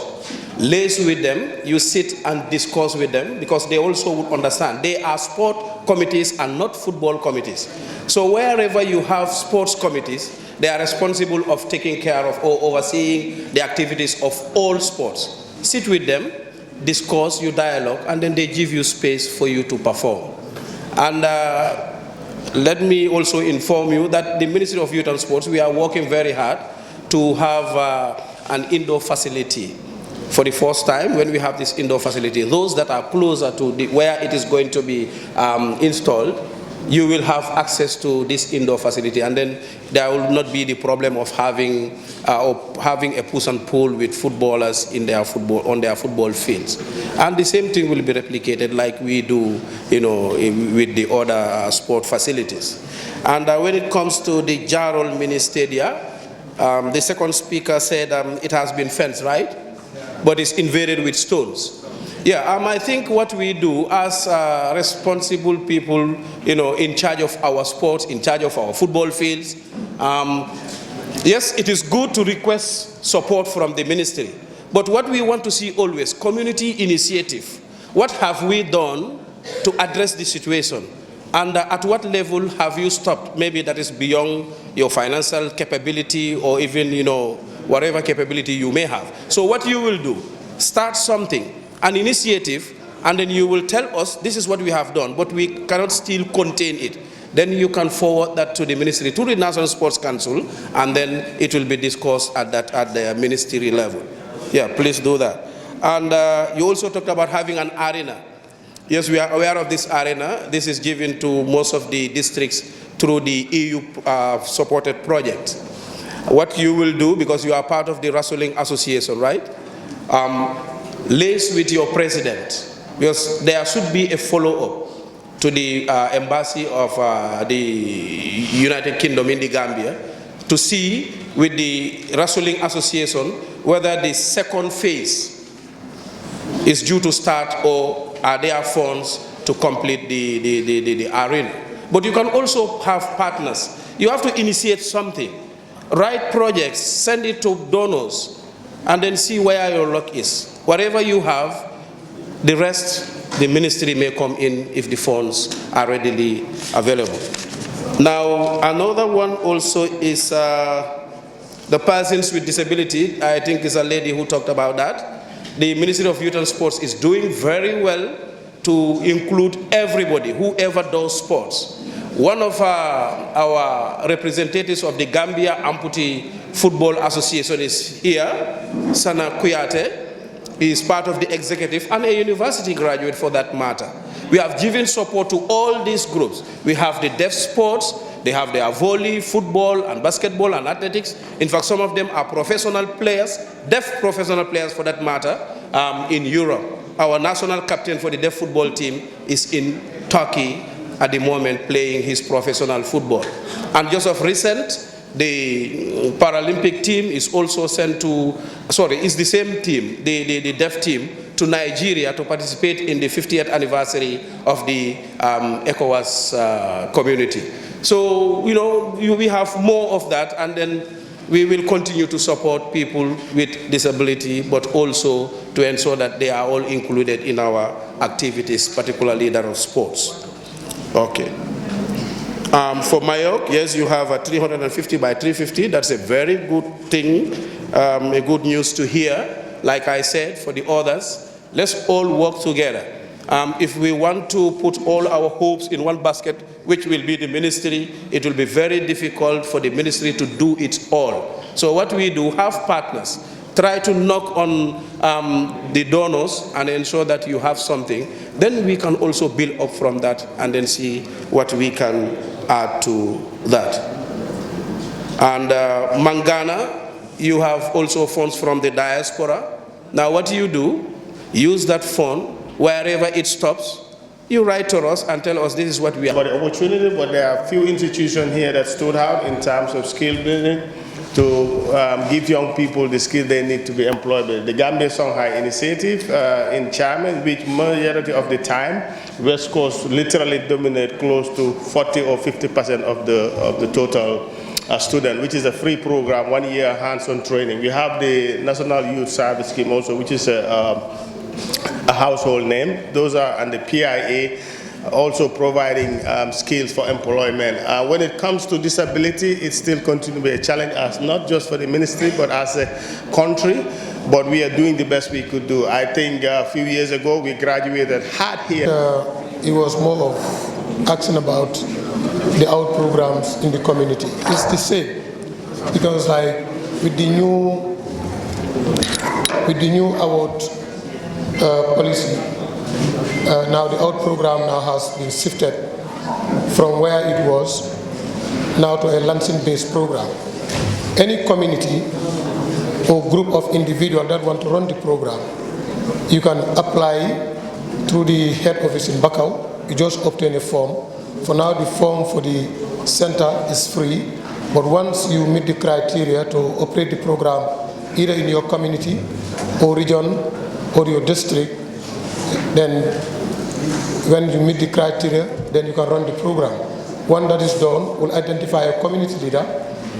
liaise with them, you sit and discuss with them, because they also would understand. They are sport committees and not football committees. So wherever you have sports committees, they are responsible of taking care of or overseeing the activities of all sports. Sit with them, discuss, you dialogue, and then they give you space for you to perform. And let me also inform you that the Ministry of Youth and Sports, we are working very hard to have an indoor facility. For the first time, when we have this indoor facility, those that are closer to where it is going to be installed, you will have access to this indoor facility, and then there will not be the problem of having a push and pull with footballers in their on their football fields. And the same thing will be replicated like we do, with the other sport facilities. And when it comes to the Jarol mini stadia, the second speaker said it has been fenced, right? But it's invaded with stones. Yeah, I think what we do as responsible people, in charge of our sports, in charge of our football fields, yes, it is good to request support from the ministry. But what we want to see always, community initiative. What have we done to address the situation? And at what level have you stopped? Maybe that is beyond your financial capability, or even, whatever capability you may have. So what you will do, start something, an initiative, and then you will tell us this is what we have done, but we cannot still contain it. Then you can forward that to the ministry, to the National Sports Council, and then it will be discussed at the ministry level. Yeah, please do that. And you also talked about having an arena. Yes, we are aware of this arena. This is given to most of the districts through the EU-supported project. What you will do, because you are part of the Wrestling Association, right? Liaise with your president, because there should be a follow-up to the embassy of the United Kingdom in the Gambia to see with the Wrestling Association whether the second phase is due to start, or are there funds to complete the arena. But you can also have partners. You have to initiate something. Write projects, send it to donors, and then see where your luck is. Whatever you have, the rest, the ministry may come in if the funds are readily available. Now, another one also is the persons with disability. I think is a lady who talked about that. The Ministry of Youth and Sports is doing very well to include everybody, whoever does sports. One of our representatives of the Gambia Amputee Football Association is here, Sana Kuyate. He is part of the executive and a university graduate for that matter. We have given support to all these groups. We have the deaf sports, they have their volley, football, and basketball, and athletics. In fact, some of them are professional players, deaf professional players for that matter, in Europe. Our national captain for the deaf football team is in Turkey at the moment playing his professional football. And just of recent, the Paralympic team is also sent to, it's the same team, the deaf team, to Nigeria to participate in the 50th anniversary of the ECOWAS community. So, we have more of that, and then we will continue to support people with disability, but also to ensure that they are all included in our activities, particularly that of sports. Okay. For Mayok, yes, you have a 350 by 350. That's a very good thing, a good news to hear. Like I said, for the others, let's all work together. If we want to put all our hopes in one basket, which will be the ministry, it will be very difficult for the ministry to do it all. So what we do, have partners. Try to knock on the donors and ensure that you have something. Then we can also build up from that and then see what we can add to that. And Mangana, you have also funds from the diaspora. Now what do? Use that fund wherever it stops. You write to us and tell us this is what we are. About the opportunity, but there are a few institutions here that stood out in terms of skill building to give young people the skill they need to be employed. The Gambia Songhai Initiative in Chairman, which majority of the time, West Coast literally dominate close to 40 or 50% of the total student, which is a free program, 1 year hands-on training. We have the National Youth Service Scheme also, which is a household name. Those are, and the PIA also providing skills for employment. When it comes to disability, it still continues to be a challenge, as not just for the ministry, but as a country. But we are doing the best we could do. I think a few years ago, we graduated hard here. It was more of asking about the out programs in the community. It's the same, because like with the new award policy, now the out program now has been shifted from where it was now to a Lansing-based program. Any community or group of individuals that want to run the program, you can apply through the head office in Bakau. You just obtain a form. For now, the form for the center is free, but once you meet the criteria to operate the program, either in your community or region or your district, then when you meet the criteria, then you can run the program. One that is done will identify a community leader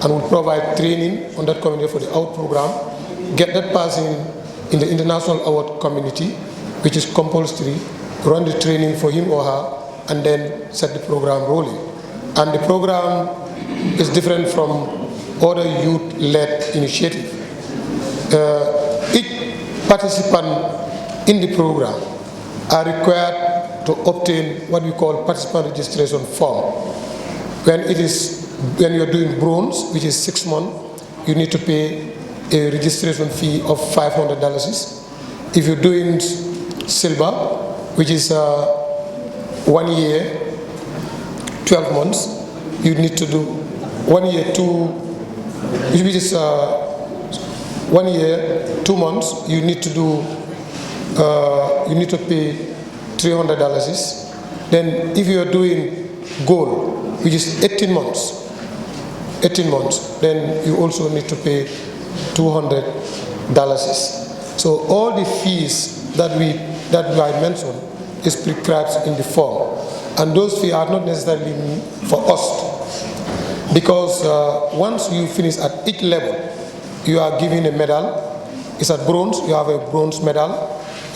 and will provide training on that community for the out program, get that person in the international award community, which is compulsory, run the training for him or her, and then set the program rolling. And the program is different from other youth-led initiatives. Each participant in the program are required to obtain what we call participant registration form. When you're doing bronze, which is 6 months, you need to pay a registration fee of $500. If you're doing silver, which is 1 year, 12 months, you need to do 1 year, which is 1 year, 2 months, you need to do, you need to pay $300. Then if you are doing gold, which is 18 months, then you also need to pay $200. So all the fees that I mentioned is prescribed in the form, and those fees are not necessarily for us, because once you finish at each level, you are given a medal. It's at bronze, you have a bronze medal.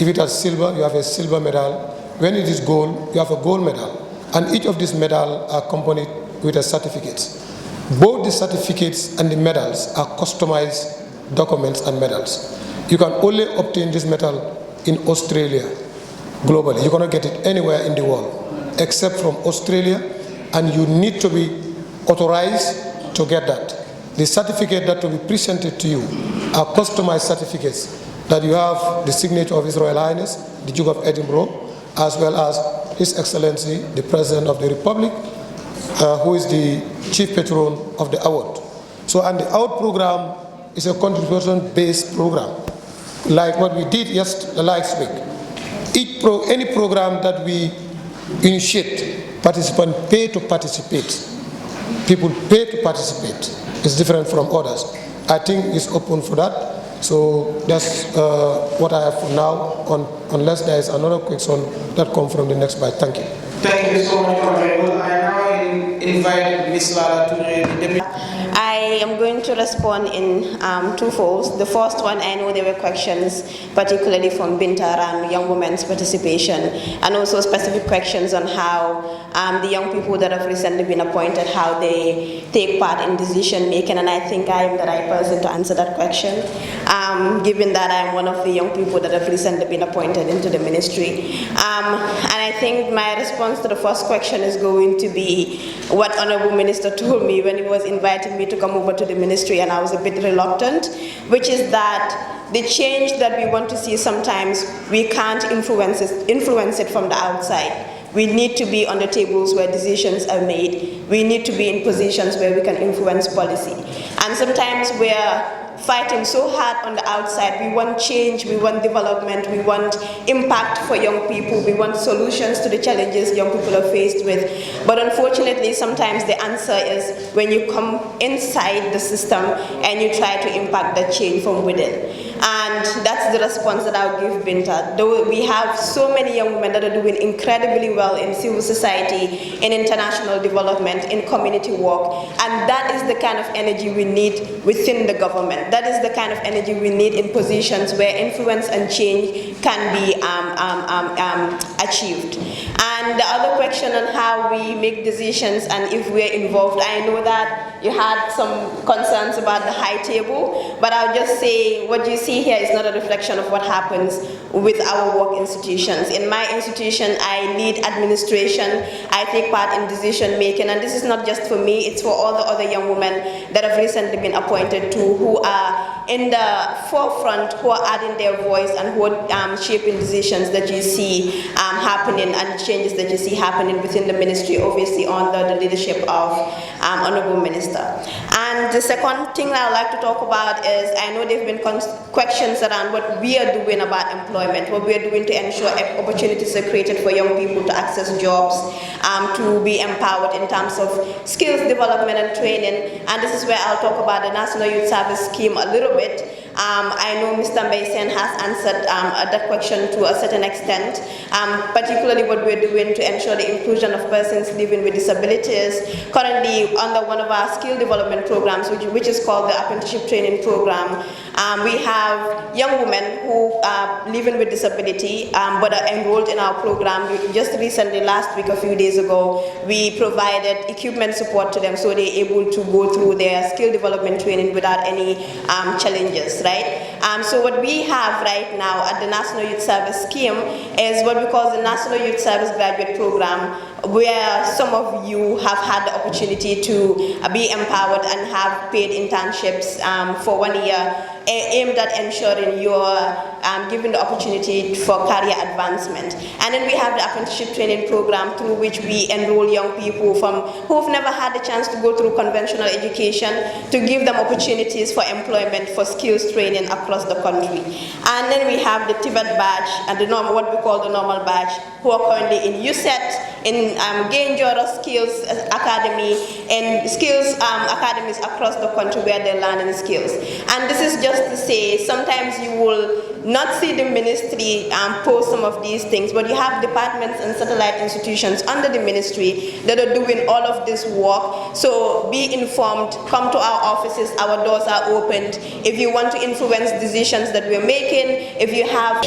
If it is silver, you have a silver medal. When it is gold, you have a gold medal. And each of these medals are accompanied with a certificate. Both the certificates and the medals are customized documents and medals. You can only obtain this medal in Australia globally. You cannot get it anywhere in the world except from Australia, and you need to be authorized to get that. The certificate that will be presented to you are customized certificates that you have the signature of His Royal Highness, the Duke of Edinburgh, as well as His Excellency, the President of the Republic, who is the chief patron of the award. So, and the award program is a contribution-based program, like what we did last week. Any program that we initiate, participants pay to participate. People pay to participate. It's different from others. I think it's open for that. So that's what I have for now, unless there is another question that comes from the next bite. Thank you. Thank you so much, Honorable. I now invite Ms. Lala to the deputy. I am going to respond in two folds. The first one, I know there were questions, particularly from Binta around young women's participation, and also specific questions on how the young people that have recently been appointed, how they take part in decision making, and I think I am the right person to answer that question, given that I am one of the young people that have recently been appointed into the ministry. And I think my response to the first question is going to be what Honorable Minister told me when he was inviting me to come over to the ministry, and I was a bit reluctant, which is that the change that we want to see sometimes we can't influence it from the outside. we need to be on the tables where decisions are made. We need to be in positions where we can influence policy. And sometimes we are fighting so hard on the outside. We want change, we want development, we want impact for young people, we want solutions to the challenges young people are faced with. But unfortunately, sometimes the answer is when you come inside the system and you try to impact that change from within. And that's the response that I'll give Binta. Though we have so many young women that are doing incredibly well in civil society, in international development, in community work, and that is the kind of energy we need within the government. That is the kind of energy we need in positions where influence and change can be achieved. And the other question on how we make decisions and if we're involved, I know that you had some concerns about the high table, but I'll just say what you see here is not a reflection of what happens with our work institutions. In my institution, I lead administration, I take part in decision making, and this is not just for me, it's for all the other young women that have recently been appointed to, who are in the forefront, who are adding their voice and who are shaping decisions that you see happening and changes that you see happening within the ministry, obviously under the leadership of Honorable Minister. And the second thing that I'd like to talk about is, I know there have been questions around what we are doing about employment, what we are doing to ensure opportunities are created for young people to access jobs, to be empowered in terms of skills development and training. And this is where I'll talk about the National Youth Service Scheme a little bit. I know Mr. Mbaisen has answered that question to a certain extent, particularly what we're doing to ensure the inclusion of persons living with disabilities. Currently, under one of our skill development programs, which is called the Apprenticeship Training Program, we have young women who are living with disability but are enrolled in our program. Just recently, last week, a few days ago, we provided equipment support to them so they're able to go through their skill development training without any challenges. Right? So what we have right now at the National Youth Service Scheme is what we call the National Youth Service Graduate Program, where some of you have had the opportunity to be empowered and have paid internships for 1 year, aimed at ensuring you're given the opportunity for career advancement. And then we have the apprenticeship training program, through which we enroll young people who've never had the chance to go through conventional education, to give them opportunities for employment, for skills training across the country. And then we have the Tibet badge and what we call the normal badge, who are currently in USET, in Gainjora Skills Academy, and skills academies across the country where they're learning skills. And this is just to say, sometimes you will not see the ministry post some of these things, but you have departments and satellite institutions under the ministry that are doing all of this work. So be informed, come to our offices, our doors are opened. If you want to influence decisions that we're making, if you have...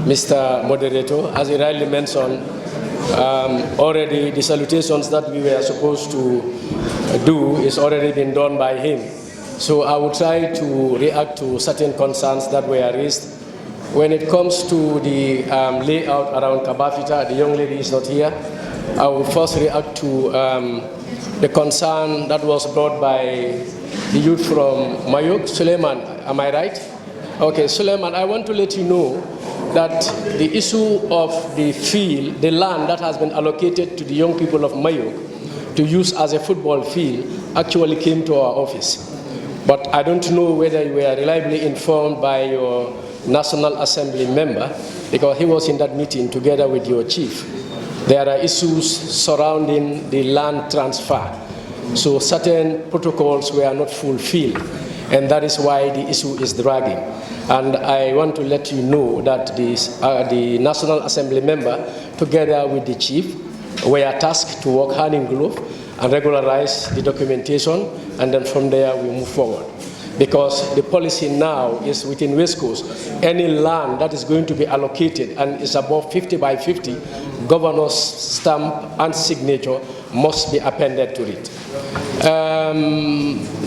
Mr. Moderator, as he rightly mentioned, already the salutations that we were supposed to do is already been done by him. So I will try to react to certain concerns that were raised. When it comes to the layout around Kabafita, the young lady is not here. I will first react to the concern that was brought by the youth from Mayuk. Suleiman, am I right? Okay, Suleiman, I want to let you know that the issue of the field, the land that has been allocated to the young people of Mayuk to use as a football field actually came to our office. But I don't know whether you were reliably informed by your National Assembly member, because he was in that meeting together with your chief. There are issues surrounding the land transfer. So certain protocols were not fulfilled, and that is why the issue is dragging. And I want to let you know that the National Assembly member, together with the chief, were tasked to work hand in glove and regularize the documentation, and then from there we move forward. Because the policy now is within West Coast, any land that is going to be allocated and is above 50 by 50, governor's stamp and signature must be appended to it.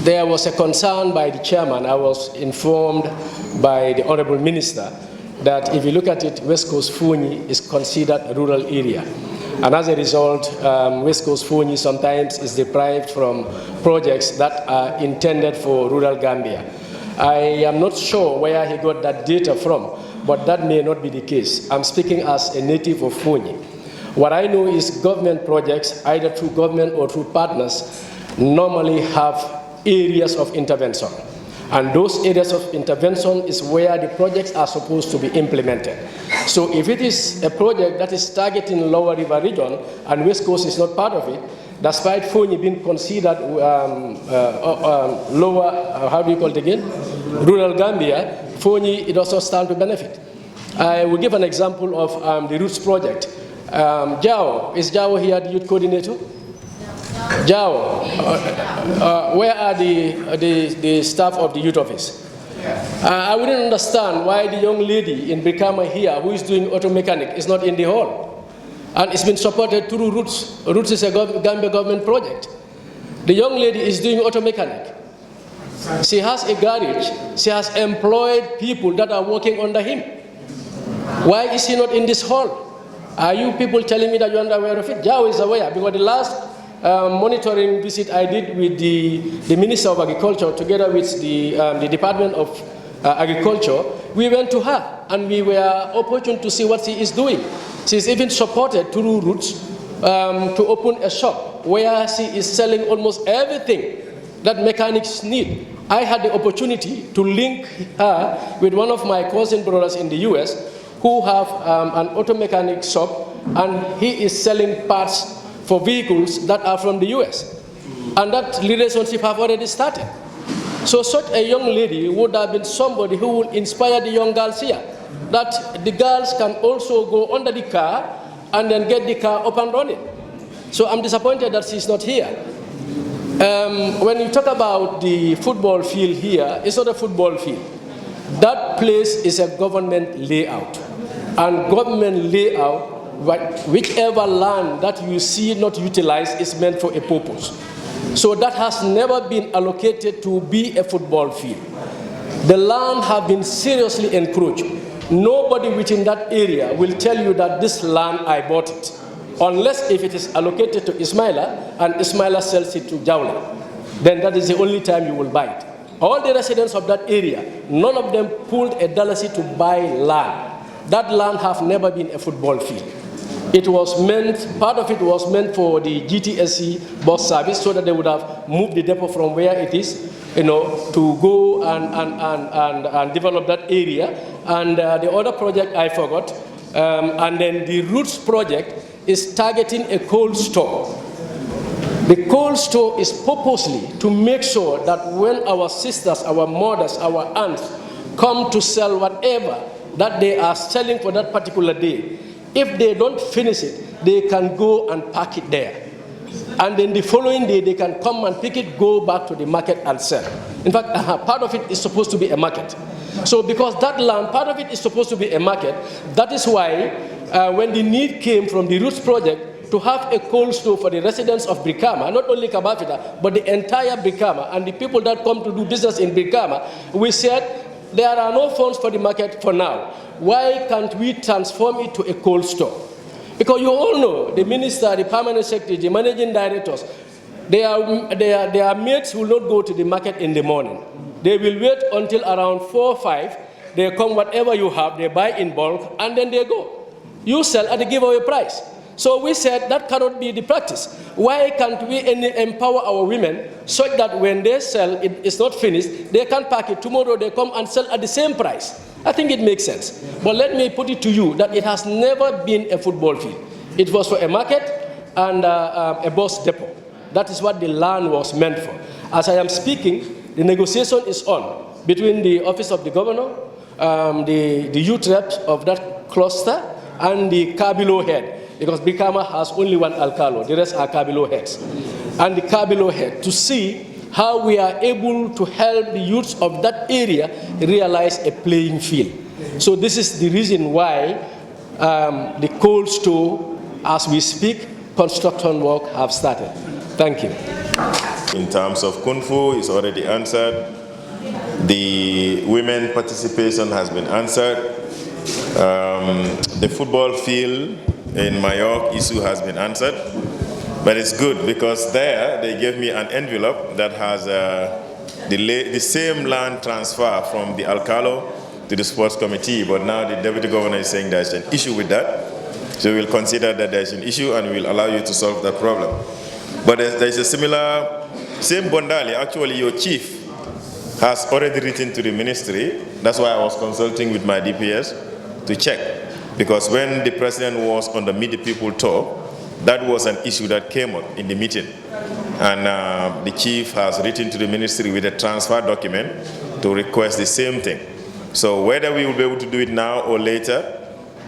There was a concern by the chairman. I was informed by the Honorable Minister that if you look at it, West Coast Funi is considered a rural area. And as a result, West Coast Funi sometimes is deprived from projects that are intended for rural Gambia. I am not sure where he got that data from, but that may not be the case. I'm speaking as a native of Funi. What I know is government projects, either through government or through partners, normally have areas of intervention. And those areas of intervention is where the projects are supposed to be implemented. So if it is a project that is targeting Lower River region and West Coast is not part of it, despite Fonyi being considered lower, how do you call it again? Rural Gambia, Fonyi, it also stands to benefit. I will give an example of the Roots project. Jao, is Jao here the youth coordinator? Jao, where are the staff of the youth office? I wouldn't understand why the young lady in Brikama here who is doing auto mechanic is not in the hall. And it's been supported through Roots. Roots is a Gambia government project. The young lady is doing auto mechanic. She has a garage. She has employed people that are working under him. Why is he not in this hall? Are you people telling me that you're unaware of it? Jao is aware, because the last monitoring visit I did with the Minister of Agriculture together with the Department of Agriculture, we went to her and we were opportune to see what she is doing. She's even supported through Roots to open a shop where she is selling almost everything that mechanics need. I had the opportunity to link her with one of my cousin brothers in the US who have an auto mechanic shop, and he is selling parts for vehicles that are from the US. And that relationship have already started. So such a young lady would have been somebody who will inspire the young girls here, that the girls can also go under the car and then get the car up and running. So I'm disappointed that she's not here. When you talk about the football field here, it's not a football field. That place is a government layout. And government layout, whichever land that you see not utilized is meant for a purpose. So that has never been allocated to be a football field. The land has been seriously encroached. Nobody within that area will tell you that this land, I bought it. Unless if it is allocated to Ismaila and Ismaila sells it to Jawla. Then that is the only time you will buy it. All the residents of that area, none of them pulled a dalasi to buy land. That land has never been a football field. It was meant, part of it was meant for the GTSC bus service so that they would have moved the depot from where it is, to go and develop that area. And the other project I forgot, and then the Roots project is targeting a cold store. The cold store is purposely to make sure that when our sisters, our mothers, our aunts come to sell whatever that they are selling for that particular day, if they don't finish it, they can go and pack it there. And then the following day, they can come and pick it, go back to the market and sell. In fact, part of it is supposed to be a market. So because that land, part of it is supposed to be a market, that is why when the need came from the Roots project to have a cold store for the residents of Brikama, not only Kabafita, but the entire Brikama and the people that come to do business in Brikama, we said, there are no funds for the market for now. Why can't we transform it to a cold store? Because you all know, the minister, the permanent secretary, the managing directors, their mates will not go to the market in the morning. They will wait until around 4 or 5. They come, whatever you have, they buy in bulk, and then they go. You sell at the giveaway price. So we said that cannot be the practice. Why can't we empower our women such that when they sell, it is not finished, they can pack it. Tomorrow they come and sell at the same price. I think it makes sense. But let me put it to you that it has never been a football field. It was for a market and a bus depot. That is what the land was meant for. As I am speaking, the negotiation is on between the office of the governor, the youth reps of that cluster, and the Kabilo head. Because Brikama has only one alcalo, the rest are Kabilo heads. And the Kabilo head to see how we are able to help the youths of that area realize a playing field. So this is the reason why the cold store, as we speak, construction work have started. Thank you. In terms of Kung Fu, it's already answered. The women participation has been answered. The football field in Mayork issue has been answered. But it's good because there they gave me an envelope that has the same land transfer from the Alcalo to the sports committee, but now the deputy governor is saying there's an issue with that. So we'll consider that there's an issue and we'll allow you to solve that problem. But there's a similar, same Bondali, actually your chief has already written to the ministry. That's why I was consulting with my DPS to check. Because when the president was on the Meet the People tour, that was an issue that came up in the meeting. And the chief has written to the ministry with a transfer document to request the same thing. So whether we will be able to do it now or later,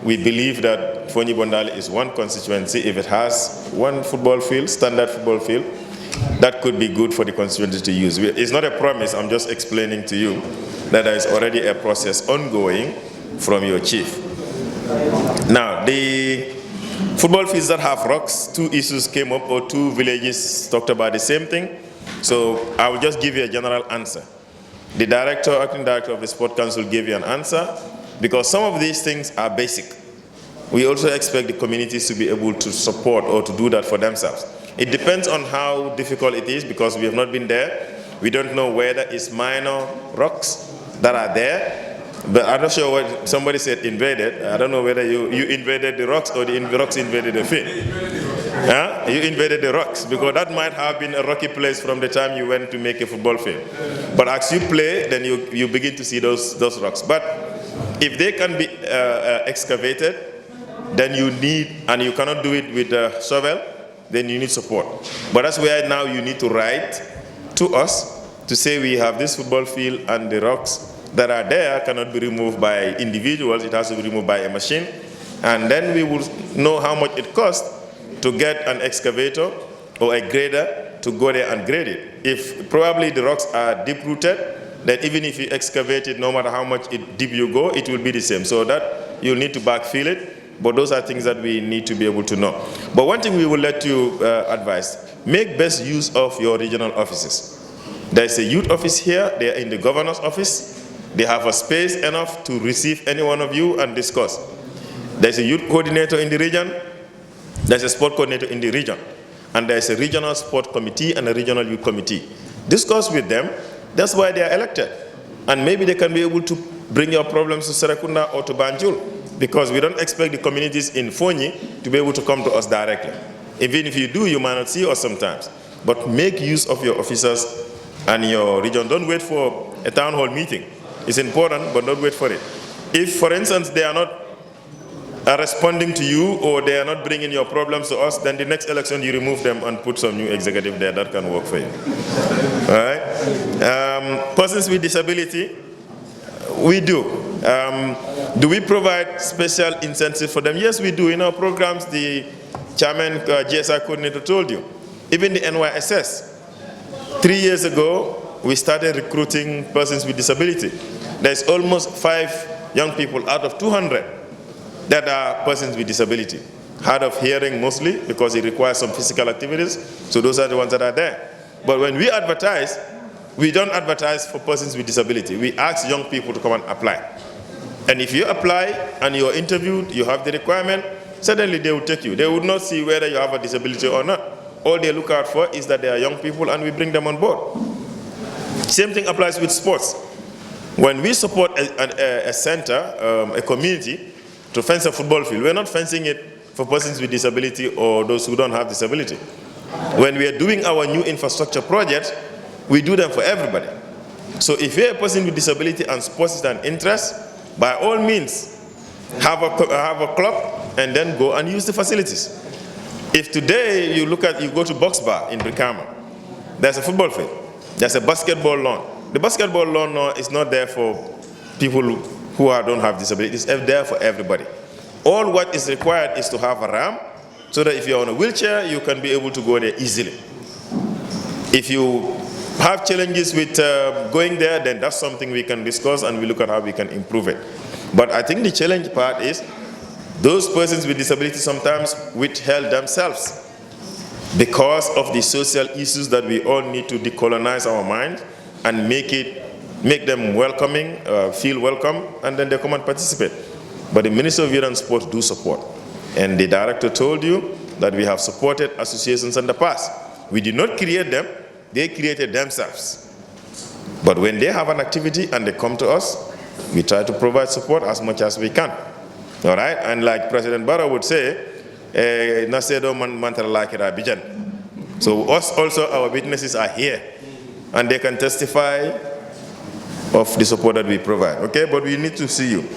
we believe that Fonyi Bondali is one constituency. If it has one football field, standard football field, that could be good for the constituency to use. It's not a promise, I'm just explaining to you that there is already a process ongoing from your chief. Now, the football fields that have rocks, 2 issues came up, or 2 villages talked about the same thing. So I will just give you a general answer. The director, acting director of the Sport Council gave you an answer, because some of these things are basic. We also expect the communities to be able to support or to do that for themselves. It depends on how difficult it is, because we have not been there. We don't know whether it's minor rocks that are there. But I'm not sure what somebody said invaded. I don't know whether you invaded the rocks or the rocks invaded the field. Huh? You invaded the rocks, because that might have been a rocky place from the time you went to make a football field. But as you play, then you begin to see those rocks. But if they can be excavated, then you need, and you cannot do it with a shovel, then you need support. But that's where now you need to write to us to say we have this football field and the rocks that are there cannot be removed by individuals, it has to be removed by a machine. And then we will know how much it costs to get an excavator or a grader to go there and grade it. If probably the rocks are deep-rooted, then even if you excavate it, no matter how much deep you go, it will be the same. So that you'll need to backfill it, but those are things that we need to be able to know. But one thing we will let you advise, make best use of your regional offices. There's a youth office here, they are in the governor's office. They have a space enough to receive any one of you and discuss. There's a youth coordinator in the region, there's a sport coordinator in the region, and there's a regional sport committee and a regional youth committee. Discuss with them, that's why they are elected. And maybe they can be able to bring your problems to Serekunda or to Banjul, because we don't expect the communities in Fonyi to be able to come to us directly. Even if you do, you might not see us sometimes. But make use of your officers and your region. Don't wait for a town hall meeting. It's important, but don't wait for it. If, for instance, they are not responding to you, or they are not bringing your problems to us, then the next election you remove them and put some new executive there that can work for you. All right? Persons with disability, we do. Do we provide special incentives for them? Yes, we do. In our programs, the chairman, GSI coordinator told you. Even the NYSS, 3 years ago, we started recruiting persons with disability. There's almost 5 young people out of 200 that are persons with disability. Hard of hearing mostly, because it requires some physical activities, so those are the ones that are there. But when we advertise, we don't advertise for persons with disability. We ask young people to come and apply. And if you apply and you're interviewed, you have the requirement, suddenly they will take you. They would not see whether you have a disability or not. All they look out for is that they are young people and we bring them on board. Same thing applies with sports. When we support a center, a community, to fence a football field, we're not fencing it for persons with disability or those who don't have disability. When we are doing our new infrastructure projects, we do them for everybody. So if you're a person with disability and sports is an interest, by all means, have a club and then go and use the facilities. If today you go to Box Bar in Brikama, there's a football field, there's a basketball lawn. The basketball lawn now is not there for people who don't have disabilities, it's there for everybody. All what is required is to have a ramp, so that if you're on a wheelchair, you can be able to go there easily. If you have challenges with going there, then that's something we can discuss and we look at how we can improve it. But I think the challenge part is those persons with disabilities sometimes withheld themselves because of the social issues that we all need to decolonize our mind and make them welcoming, feel welcome, and then they come and participate. But the Minister of Youth and Sports do support. And the director told you that we have supported associations in the past. We did not create them, they created themselves. But when they have an activity and they come to us, we try to provide support as much as we can. All right, and like President Barrow would say, Nasedo Mantara Lakira Bijan. So us also, our witnesses are here, and they can testify of the support that we provide. Okay, but we need to see you.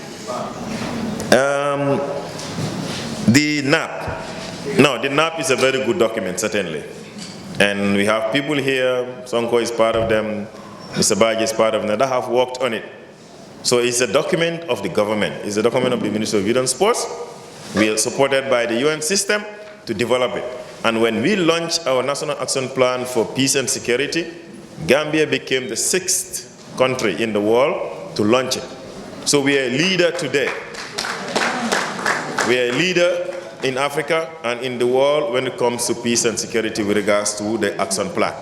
The NAP. No, the NAP is a very good document, certainly. And we have people here, Sonko is part of them, Mr. Badjie is part of them, that have worked on it. So it's a document of the government. It's a document of the Ministry of Youth and Sports. We are supported by the UN system to develop it. And when we launched our National Action Plan for Peace and Security, Gambia became the 6th country in the world to launch it. So we are a leader today. We are a leader in Africa and in the world when it comes to peace and security with regards to the action plan.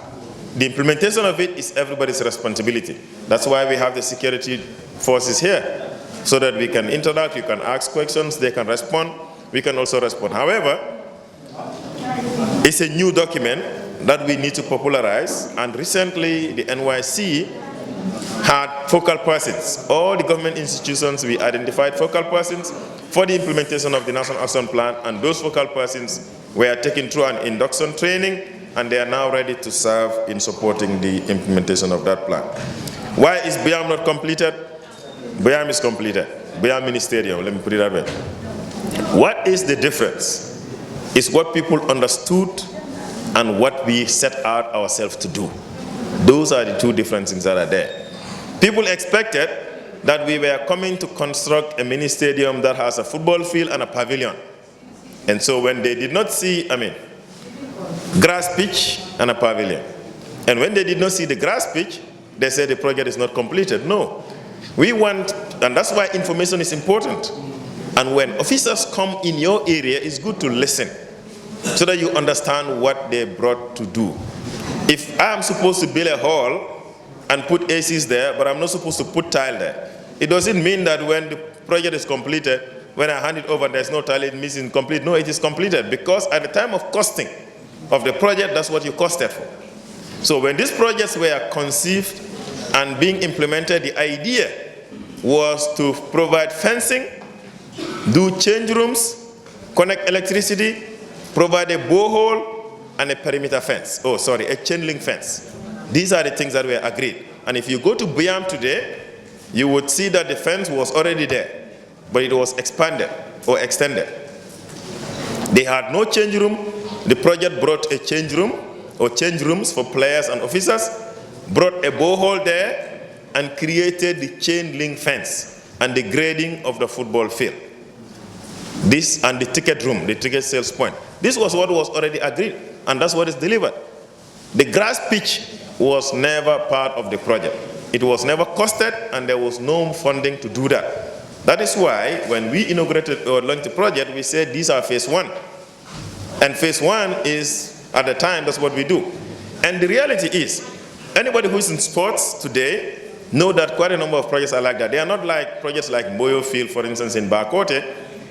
The implementation of it is everybody's responsibility. That's why we have the security forces here, so that we can interact, you can ask questions, they can respond, we can also respond. However, it's a new document that we need to popularize, and recently the NYC had focal persons. All the government institutions, we identified focal persons for the implementation of the National Action Plan, and those focal persons were taken through an induction training, and they are now ready to serve in supporting the implementation of that plan. Why is BIAM not completed? BIAM is completed. BIAM Ministerium, let me put it that way. What is the difference? Is what people understood and what we set out ourselves to do. Those are the two different things that are there. People expected that we were coming to construct a mini stadium that has a football field and a pavilion. And so when they did not see, grass pitch and a pavilion, and when they did not see the grass pitch, they said the project is not completed. No. We want, and that's why information is important. And when officers come in your area, it's good to listen so that you understand what they brought to do. If I'm supposed to build a hall and put ACs there, but I'm not supposed to put tile there, it doesn't mean that when the project is completed, when I hand it over, there's no tile, it means it's incomplete. No, it is completed, because at the time of costing of the project, that's what you costed for. So when these projects were conceived and being implemented, the idea was to provide fencing, do change rooms, connect electricity, provide a borehole, and a perimeter fence. Oh, sorry, a chain link fence. These are the things that were agreed. And if you go to BIAM today, you would see that the fence was already there, but it was expanded or extended. They had no change room. The project brought a change room or change rooms for players and officers, brought a borehole there, and created the chain link fence and the grading of the football field. This and the ticket room, the ticket sales point. This was what was already agreed, and that's what is delivered. The grass pitch was never part of the project. It was never costed, and there was no funding to do that. That is why when we inaugurated or launched the project, we said these are phase 1. And phase 1 is, at the time, that's what we do. And the reality is, anybody who is in sports today know that quite a number of projects are like that. They are not like projects like Moyo Field, for instance, in Bakote,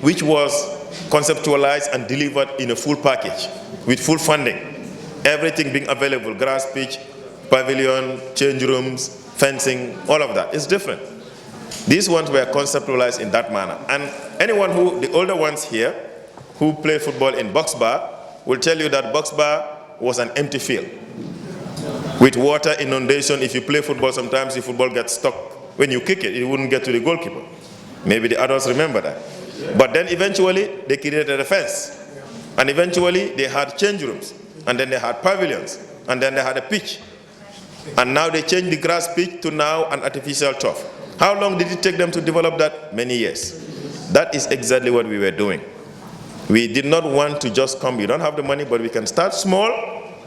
which was conceptualized and delivered in a full package with full funding. Everything being available, grass pitch, pavilion, change rooms, fencing, all of that. It's different. These ones were conceptualized in that manner. And anyone who, the older ones here, who play football in box bar, will tell you that box bar was an empty field. With water inundation, if you play football, sometimes the football gets stuck. When you kick it, it wouldn't get to the goalkeeper. Maybe the adults remember that. But then eventually, they created a fence. And eventually, they had change rooms. And then they had pavilions. And then they had a pitch. And now they changed the grass pitch to now an artificial turf. How long did it take them to develop that? Many years. That is exactly what we were doing. We did not want to just come, we don't have the money, but we can start small,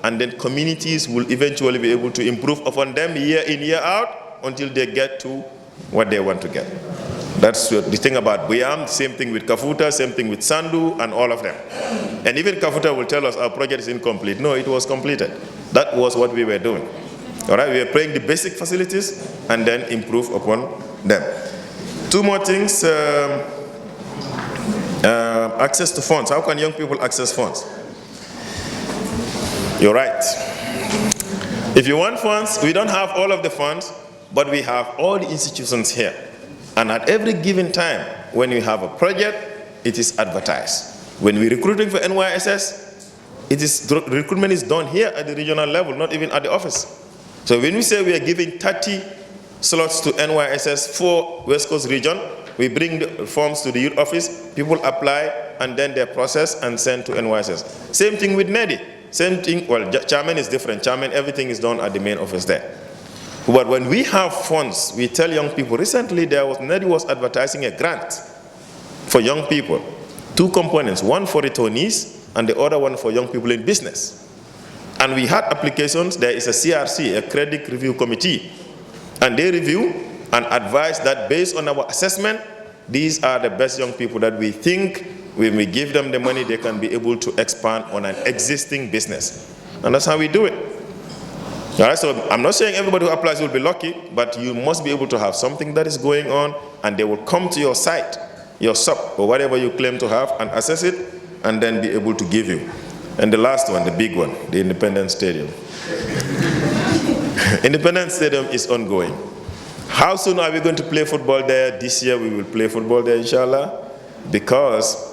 and then communities will eventually be able to improve upon them year in, year out, until they get to what they want to get. That's the thing about BIAM, same thing with Kafuta, same thing with Sandu, and all of them. And even Kafuta will tell us our project is incomplete. No, it was completed. That was what we were doing. All right, we were playing the basic facilities and then improve upon them. Two more things. Access to funds. How can young people access funds? You're right. If you want funds, we don't have all of the funds, but we have all the institutions here. And at every given time, when we have a project it is advertised. When we're recruiting for NYSS, recruitment is done here at the regional level, not even at the office. So when we say we are giving 30 slots to NYSS for West Coast region, we bring the forms to the youth office, people apply, and then they're processed and sent to NYSS. Same thing with NEDI. Same thing, well, chairman is different. Chairman, everything is done at the main office there. But when we have funds, we tell young people, recently NEDI was advertising a grant for young people. 2 components, one for returnees and the other one for young people in business. And we had applications. There is a CRC, a credit review committee, and they review and advise that based on our assessment, these are the best young people that we think when we give them the money, they can be able to expand on an existing business. And that's how we do it. All right, so I'm not saying everybody who applies will be lucky, but you must be able to have something that is going on, and they will come to your site, your shop, or whatever you claim to have, and assess it, and then be able to give you. And the last one, the big one, the Independence Stadium. Independence Stadium is ongoing. How soon are we going to play football there? This year we will play football there, inshallah, because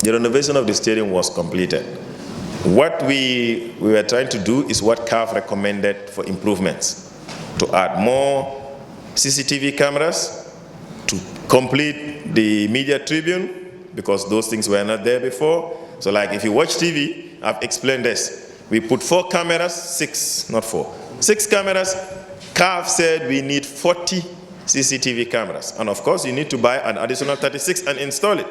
the renovation of the stadium was completed. What we were trying to do is what CAF recommended for improvements, to add more CCTV cameras, to complete the media tribune, because those things were not there before. So like if you watch TV, I've explained this. We put 4 cameras, 6, not 4, 6 cameras. CAF said we need 40 CCTV cameras. And of course, you need to buy an additional 36 and install it.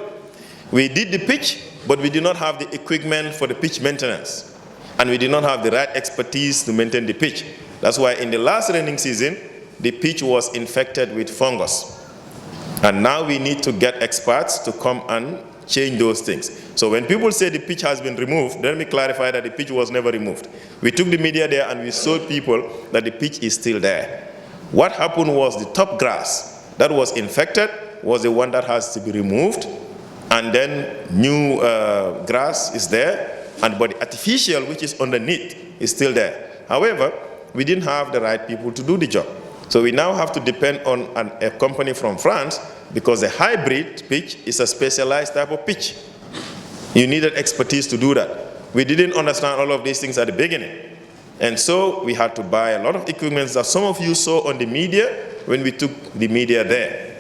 We did the pitch, but we did not have the equipment for the pitch maintenance. And we did not have the right expertise to maintain the pitch. That's why in the last raining season, the pitch was infected with fungus. And now we need to get experts to come and change those things. So when people say the pitch has been removed, let me clarify that the pitch was never removed. We took the media there and we showed people that the pitch is still there. What happened was the top grass that was infected was the one that has to be removed, and then new grass is there, and but the artificial, which is underneath, is still there. However, we didn't have the right people to do the job. So we now have to depend on a company from France, because the hybrid pitch is a specialized type of pitch. You needed expertise to do that. We didn't understand all of these things at the beginning. And so we had to buy a lot of equipment that some of you saw on the media when we took the media there.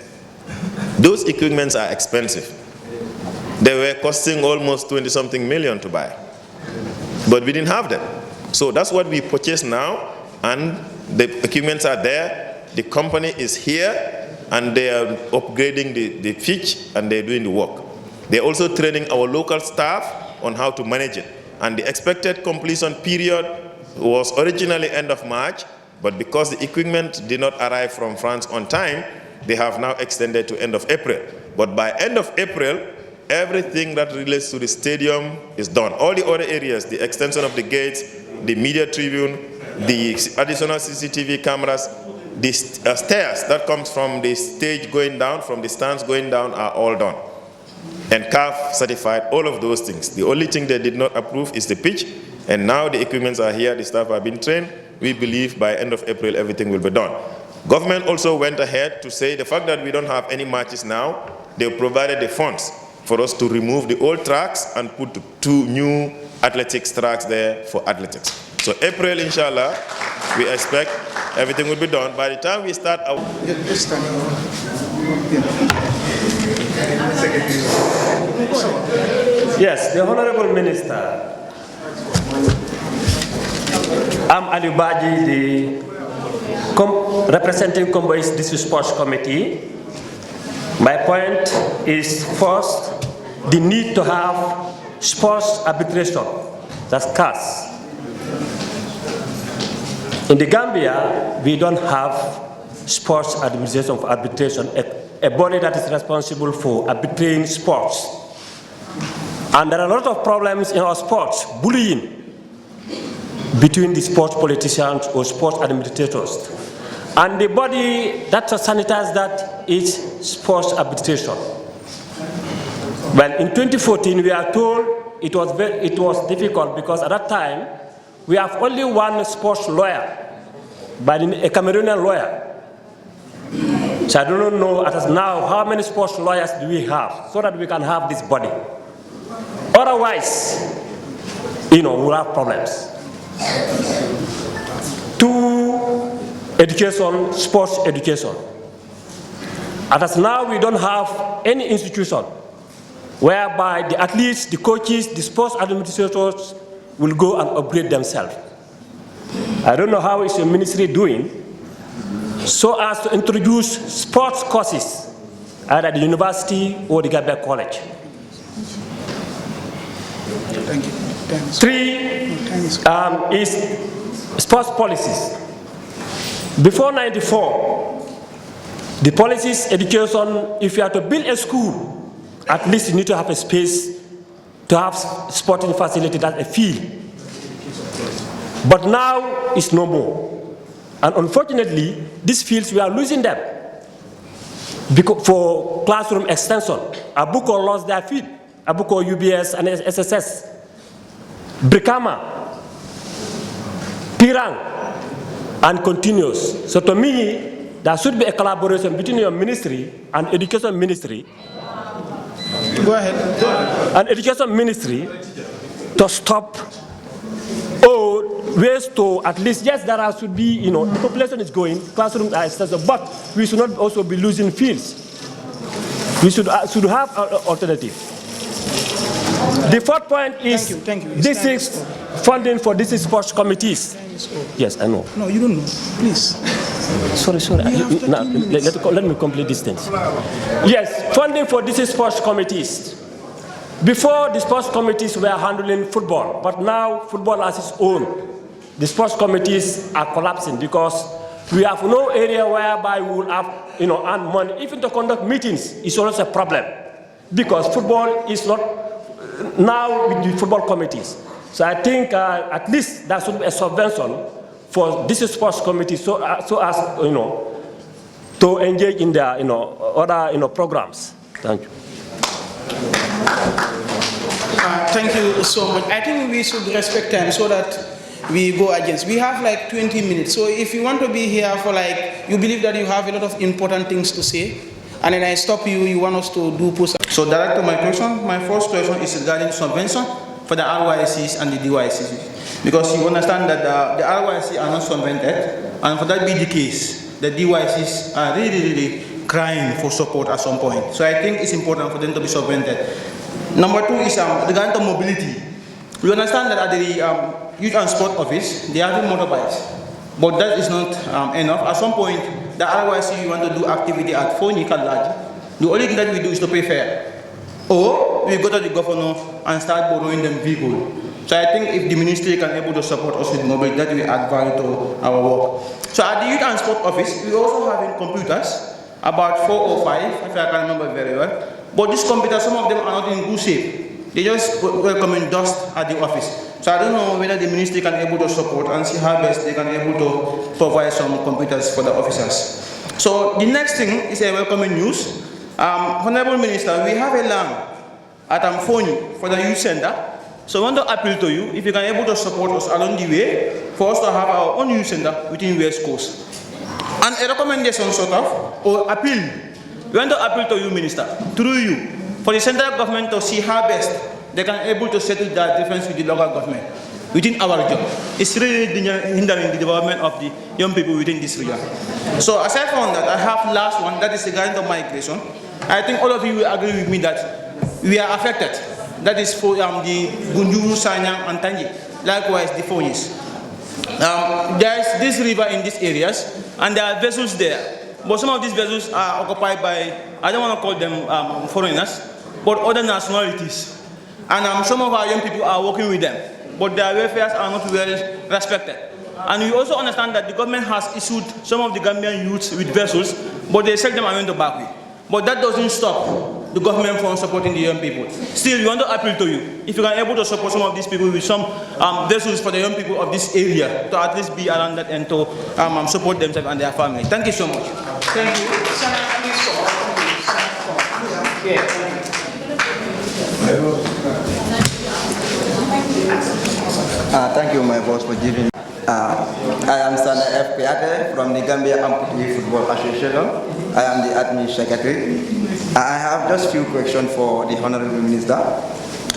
Those equipments are expensive. They were costing almost 20-something million to buy. But we didn't have them. So that's what we purchased now, and the equipments are there. The company is here, and they are upgrading the pitch, and they're doing the work. They're also training our local staff on how to manage it. And the expected completion period was originally end of March, but because the equipment did not arrive from France on time, they have now extended to end of April. But by end of April, everything that relates to the stadium is done. All the other areas, the extension of the gates, the media tribune, the additional CCTV cameras, the stairs that comes from the stage going down, from the stands going down, are all done. And CAF certified all of those things. The only thing they did not approve is the pitch, and now the equipments are here, the staff have been trained. We believe by end of April everything will be done. Government also went ahead to say the fact that we don't have any matches now, they provided the funds for us to remove the old tracks and put 2 new athletics tracks there for athletics. So April, inshallah, we expect everything will be done. By the time we start our... Yes, the Honorable Minister. I'm Ali Badjie, representing Combo's District Sports Committee. My point is, first, the need to have sports arbitration, that's CAS. In the Gambia, we don't have sports administration for arbitration, a body that is responsible for arbitrating sports. And there are a lot of problems in our sports, bullying between the sports politicians or sports administrators. And the body that sanitizes that is sports arbitration. Well, in 2014, we are told it was difficult because at that time, we have only one sports lawyer, but a Cameroonian lawyer. So I do not know as now how many sports lawyers do we have so that we can have this body. Otherwise, we'll have problems. 2, education, sports education. As now we don't have any institution whereby the athletes, the coaches, the sports administrators will go and upgrade themselves. I don't know how is your ministry doing so as to introduce sports courses either at the university or the Gambia College. Thank you. 3 is sports policies. Before '94, the policies, education, if you are to build a school, at least you need to have a space to have sporting facility, that's a field. But now it's no more. And unfortunately, these fields, we are losing them. Because for classroom extension, Abuko lost their field. Abuko, UBS, and SSS. Brikama, Pirang, and continues. So to me, there should be a collaboration between your ministry and education ministry. Go ahead. And education ministry to stop or ways to at least, yes, there should be, the population is going, classrooms are extensive, but we should not also be losing fields. We should have an alternative. The 4th point is district funding for district sports committees. Yes, I know. No, you don't know. Please. Sorry. Let me complete this thing. Yes, funding for district sports committees. Before, the sports committees were handling football, but now football has its own. The sports committees are collapsing because we have no area whereby we will have, earn money. Even to conduct meetings is always a problem because football is not now with the football committees. So I think at least there should be a subvention for this sports committee so as to engage in their other programs. Thank you. Thank you so much. I think we should respect time so that we go against. We have like 20 minutes. So if you want to be here for you believe that you have a lot of important things to say, and then I stop you, you want us to do push. So Director, my first question is regarding subvention for the RYCs and the DYCs. Because you understand that the RYCs are not subvented, and for that be the case, the DYCs are really crying for support at some point. So I think it's important for them to be subvented. Number 2 is regarding to mobility. We understand that at the Youth and Sport Office, they have motorbikes, but that is not enough. At some point, the RYC want to do activity at Fonyi Kalaji. The only thing that we do is to pay fare. Or we go to the governor and start borrowing them vehicle. So I think if the ministry can able to support us with mobility, that will add value to our work. So at the Youth and Sport Office, we also have computers, about 4 or 5, if I can remember very well. But these computers, some of them are not in good shape. They just welcoming dust at the office. So I don't know whether the ministry can able to support and see how best they can able to provide some computers for the officers. So the next thing is a welcoming news. Honorable Minister, we have a land at Amfoni for the youth center. So I want to appeal to you, if you can able to support us along the way, for us to have our own youth center within West Coast. And a recommendation or appeal. We want to appeal to you, Minister, through you, for the central government to see how best they can able to settle that difference with the local government within our region. It's really hindering the development of the young people within this region. So aside from that, I have last one, that is regarding the migration. I think all of you will agree with me that we are affected. That is for the Gunjuru, Sanyang, and Tanji. Likewise, the Fonyis. There is this river in these areas, and there are vessels there. But some of these vessels are occupied by, I don't want to call them foreigners, but other nationalities. And some of our young people are working with them, but their welfares are not well respected. And we also understand that the government has issued some of the Gambian youths with vessels, but they sell them away to Bakary. But that doesn't stop the government from supporting the young people. Still, we want to appeal to you, if you are able to support some of these people with some vessels for the young people of this area, to at least be around that and to support themselves and their family. Thank you so much. Thank you. Thank you, my boss, for giving. I am Sana F. Piate from the Gambia Amputee Football Association. I am the admin secretary. I have just a few questions for the Honorable Minister.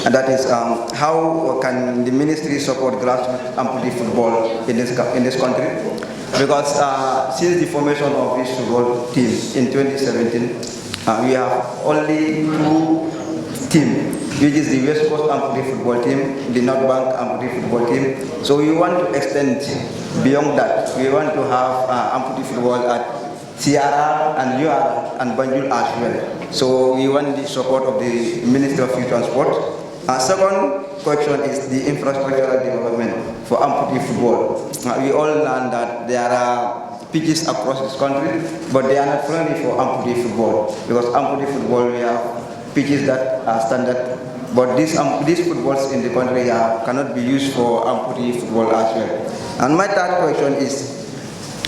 And that is, how can the ministry support grassroots amputee football in this country? Because since the formation of this football team in 2017, we have only 2 teams, which is the West Coast Amputee Football Team, the North Bank Amputee Football Team. So we want to extend beyond that. We want to have amputee football at Sierra and UR and Banjul as well. So we want the support of the Ministry of Youth and Sport. Second question is the infrastructural development for amputee football. We all learn that there are pitches across this country, but they are not friendly for amputee football, because amputee football we have pitches that are standard, but these footballs in the country cannot be used for amputee football as well. And my third question is,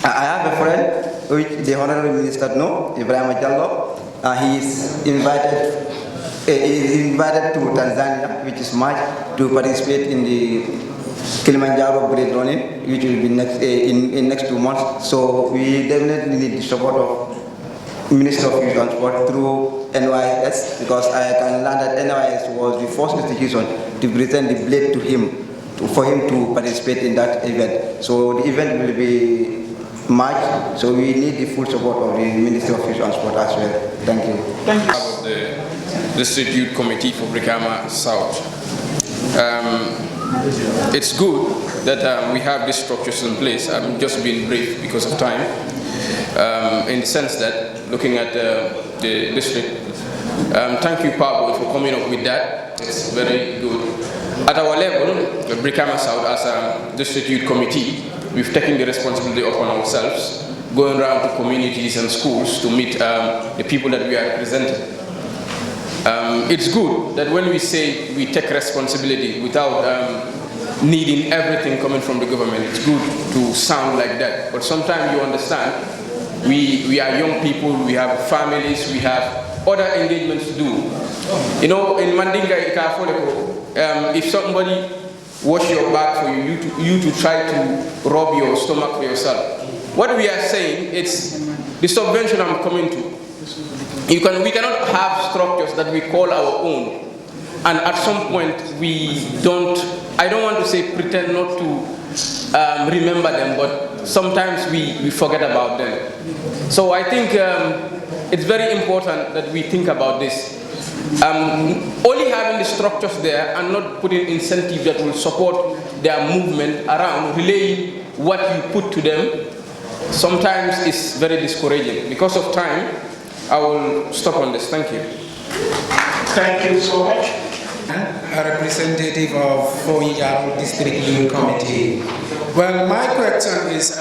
I have a friend which the Honorable Minister knows, Ibrahim Jallo. He is invited to Tanzania, which is March, to participate in the Kilimanjaro grade running, which will be in next 2 months. So we definitely need the support of Minister of Youth and Sport through NYS, because I can learn that NYS was the first institution to present the blade to him, for him to participate in that event. So the event will be March, so we need the full support of the Ministry of Youth and Sport as well. Thank you. Thank you. Of the District Youth Committee for Brikama South. It's good that we have these structures in place. I'm just being brief because of time. In the sense that, looking at the district, thank you, Pablo, for coming up with that. It's very good. At our level, Brikama South, as a District Youth Committee, we've taken the responsibility upon ourselves, going around to communities and schools to meet the people that we are representing. It's good that when we say we take responsibility without needing everything coming from the government, it's good to sound like that. But sometimes you understand, we are young people, we have families, we have other engagements to do. You know, in Mandinga, if somebody wash your back for you to try to rob your stomach for yourself. What we are saying, it's the subvention I'm coming to. We cannot have structures that we call our own, and at some point I don't want to say pretend not to remember them, but sometimes we forget about them. So I think it's very important that we think about this. Only having the structures there and not putting incentives that will support their movement around, relaying what you put to them, sometimes is very discouraging. Because of time, I will stop on this. Thank you. Thank you so much. A representative of Fonyi District Youth Committee. Well, my question is,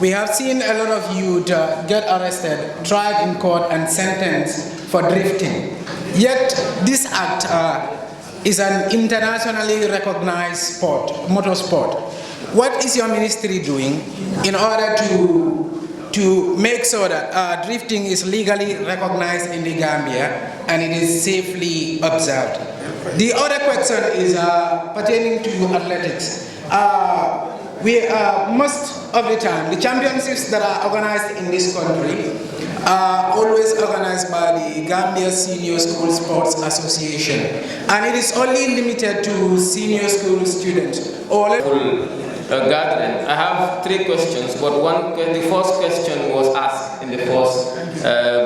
we have seen a lot of youth get arrested, tried in court and sentenced for drifting. Yet this act is an internationally recognized sport, motorsport. What is your ministry doing in order to make sure that drifting is legally recognized in the Gambia and it is safely observed? The other question is pertaining to athletics. Most of the time, the championships that are organized in this country are always organized by the Gambia Senior School Sports Association, and it is only limited to senior school students. Gathering. I have 3 questions, but the first question was asked in the first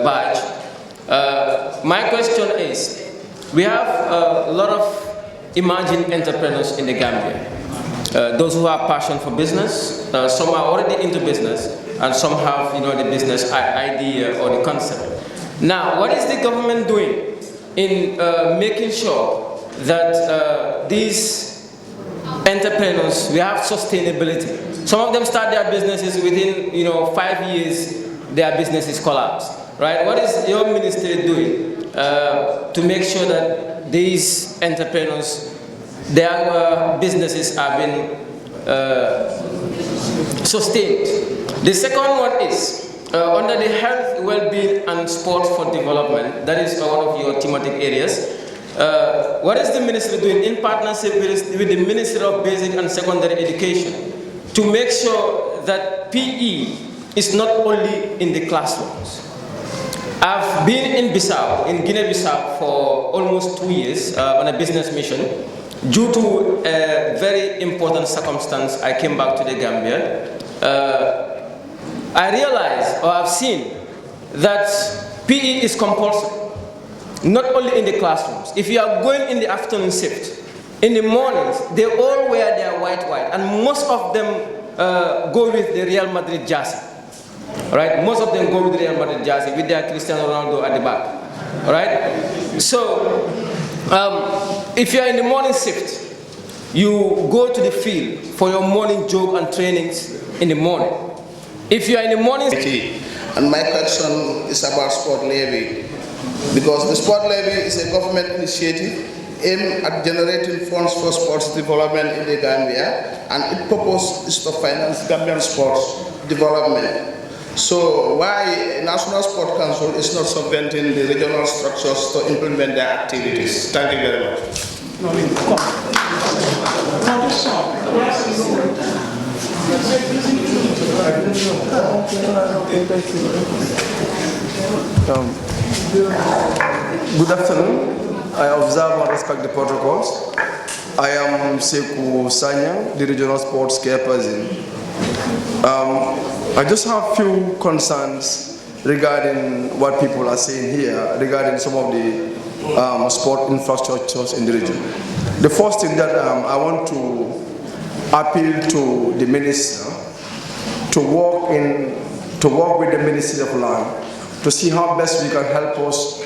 batch. My question is, we have a lot of emerging entrepreneurs in the Gambia. Those who have passion for business, some are already into business, and some have, the business idea or the concept. Now, what is the government doing in making sure that these entrepreneurs, we have sustainability? Some of them start their businesses within, 5 years, their businesses collapse, right? What is your ministry doing to make sure that these entrepreneurs, their businesses are being sustained? The second one is, under the health, well-being and sport for development, that is one of your thematic areas. What is the ministry doing in partnership with the Ministry of Basic and Secondary Education to make sure that PE is not only in the classrooms. I've been in Bissau, in Guinea-Bissau for almost 2 years on a business mission. Due to a very important circumstance, I came back to the Gambia. I realized, or I've seen, that PE is compulsory, not only in the classrooms. If you are going in the afternoon shift, in the mornings, they all wear their white, and most of them go with the Real Madrid jersey. Right? Most of them go with the Real Madrid jersey with their Cristiano Ronaldo at the back. Right? So, if you are in the morning shift, you go to the field for your morning jog and trainings in the morning. If you are in the morning... And my question is about sport levy, because the sport levy is a government initiative aimed at generating funds for sports development in the Gambia, and its purpose is to finance Gambian sports development. So why National Sport Council is not subventing the regional structures to implement their activities? Thank you very much. Good afternoon. I observe and respect the protocols. I am Sekou Sanyang, the regional sports chairperson. I just have few concerns regarding what people are saying here regarding some of the sport infrastructures in the region. The first thing that I want to appeal to the minister to work with the Ministry of Land to see how best we can help us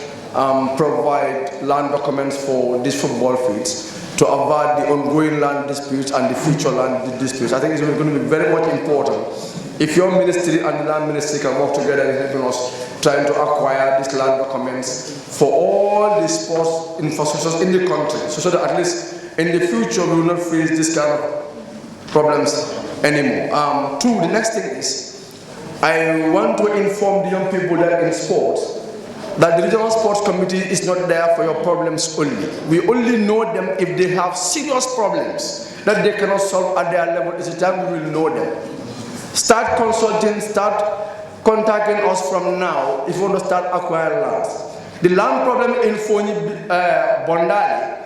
provide land documents for these football fields to avoid the ongoing land disputes and the future land disputes. I think it's going to be very much important if your ministry and the land ministry can work together in helping us trying to acquire these land documents for all the sports infrastructures in the country, so that at least in the future we will not face this kind of problems anymore. Two, the next thing is, I want to inform the young people that in sports, that the regional sports committee is not there for your problems only. We only know them if they have serious problems that they cannot solve at their level. It's the time we will know them. Start consulting, start contacting us from now if you want to start acquiring lands. The land problem in Fonyi Bondali,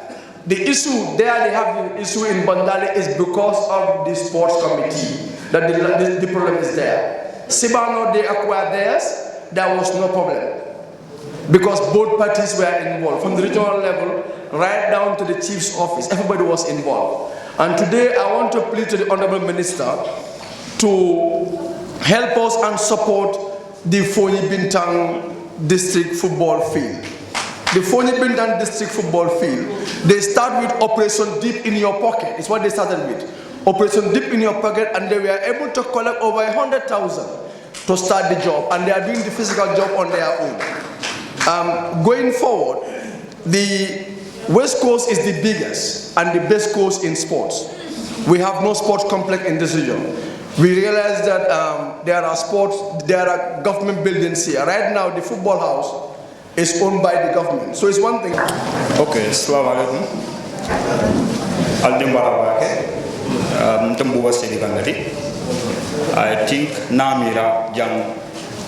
the issue there, they have the issue in Bondali is because of the sports committee, that the problem is there. Sibano, they acquired theirs, there was no problem, because both parties were involved, from the regional level right down to the chief's office, everybody was involved. And today I want to plead to the Honorable Minister to help us and support the Fonyi Bintang District Football Field. The Fonyi Bintang District Football Field, they start with Operation Deep in Your Pocket, is what they started with. Operation Deep in Your Pocket, and they were able to collect over 100,000 to start the job, and they are doing the physical job on their own. Going forward, the West Coast is the biggest and the best coast in sports. We have no sports complex in this region. We realize that there are government buildings here. Right now, the football house is owned by the government. So it's one thing. Okay, assalamu alaikum. I think Namira Jang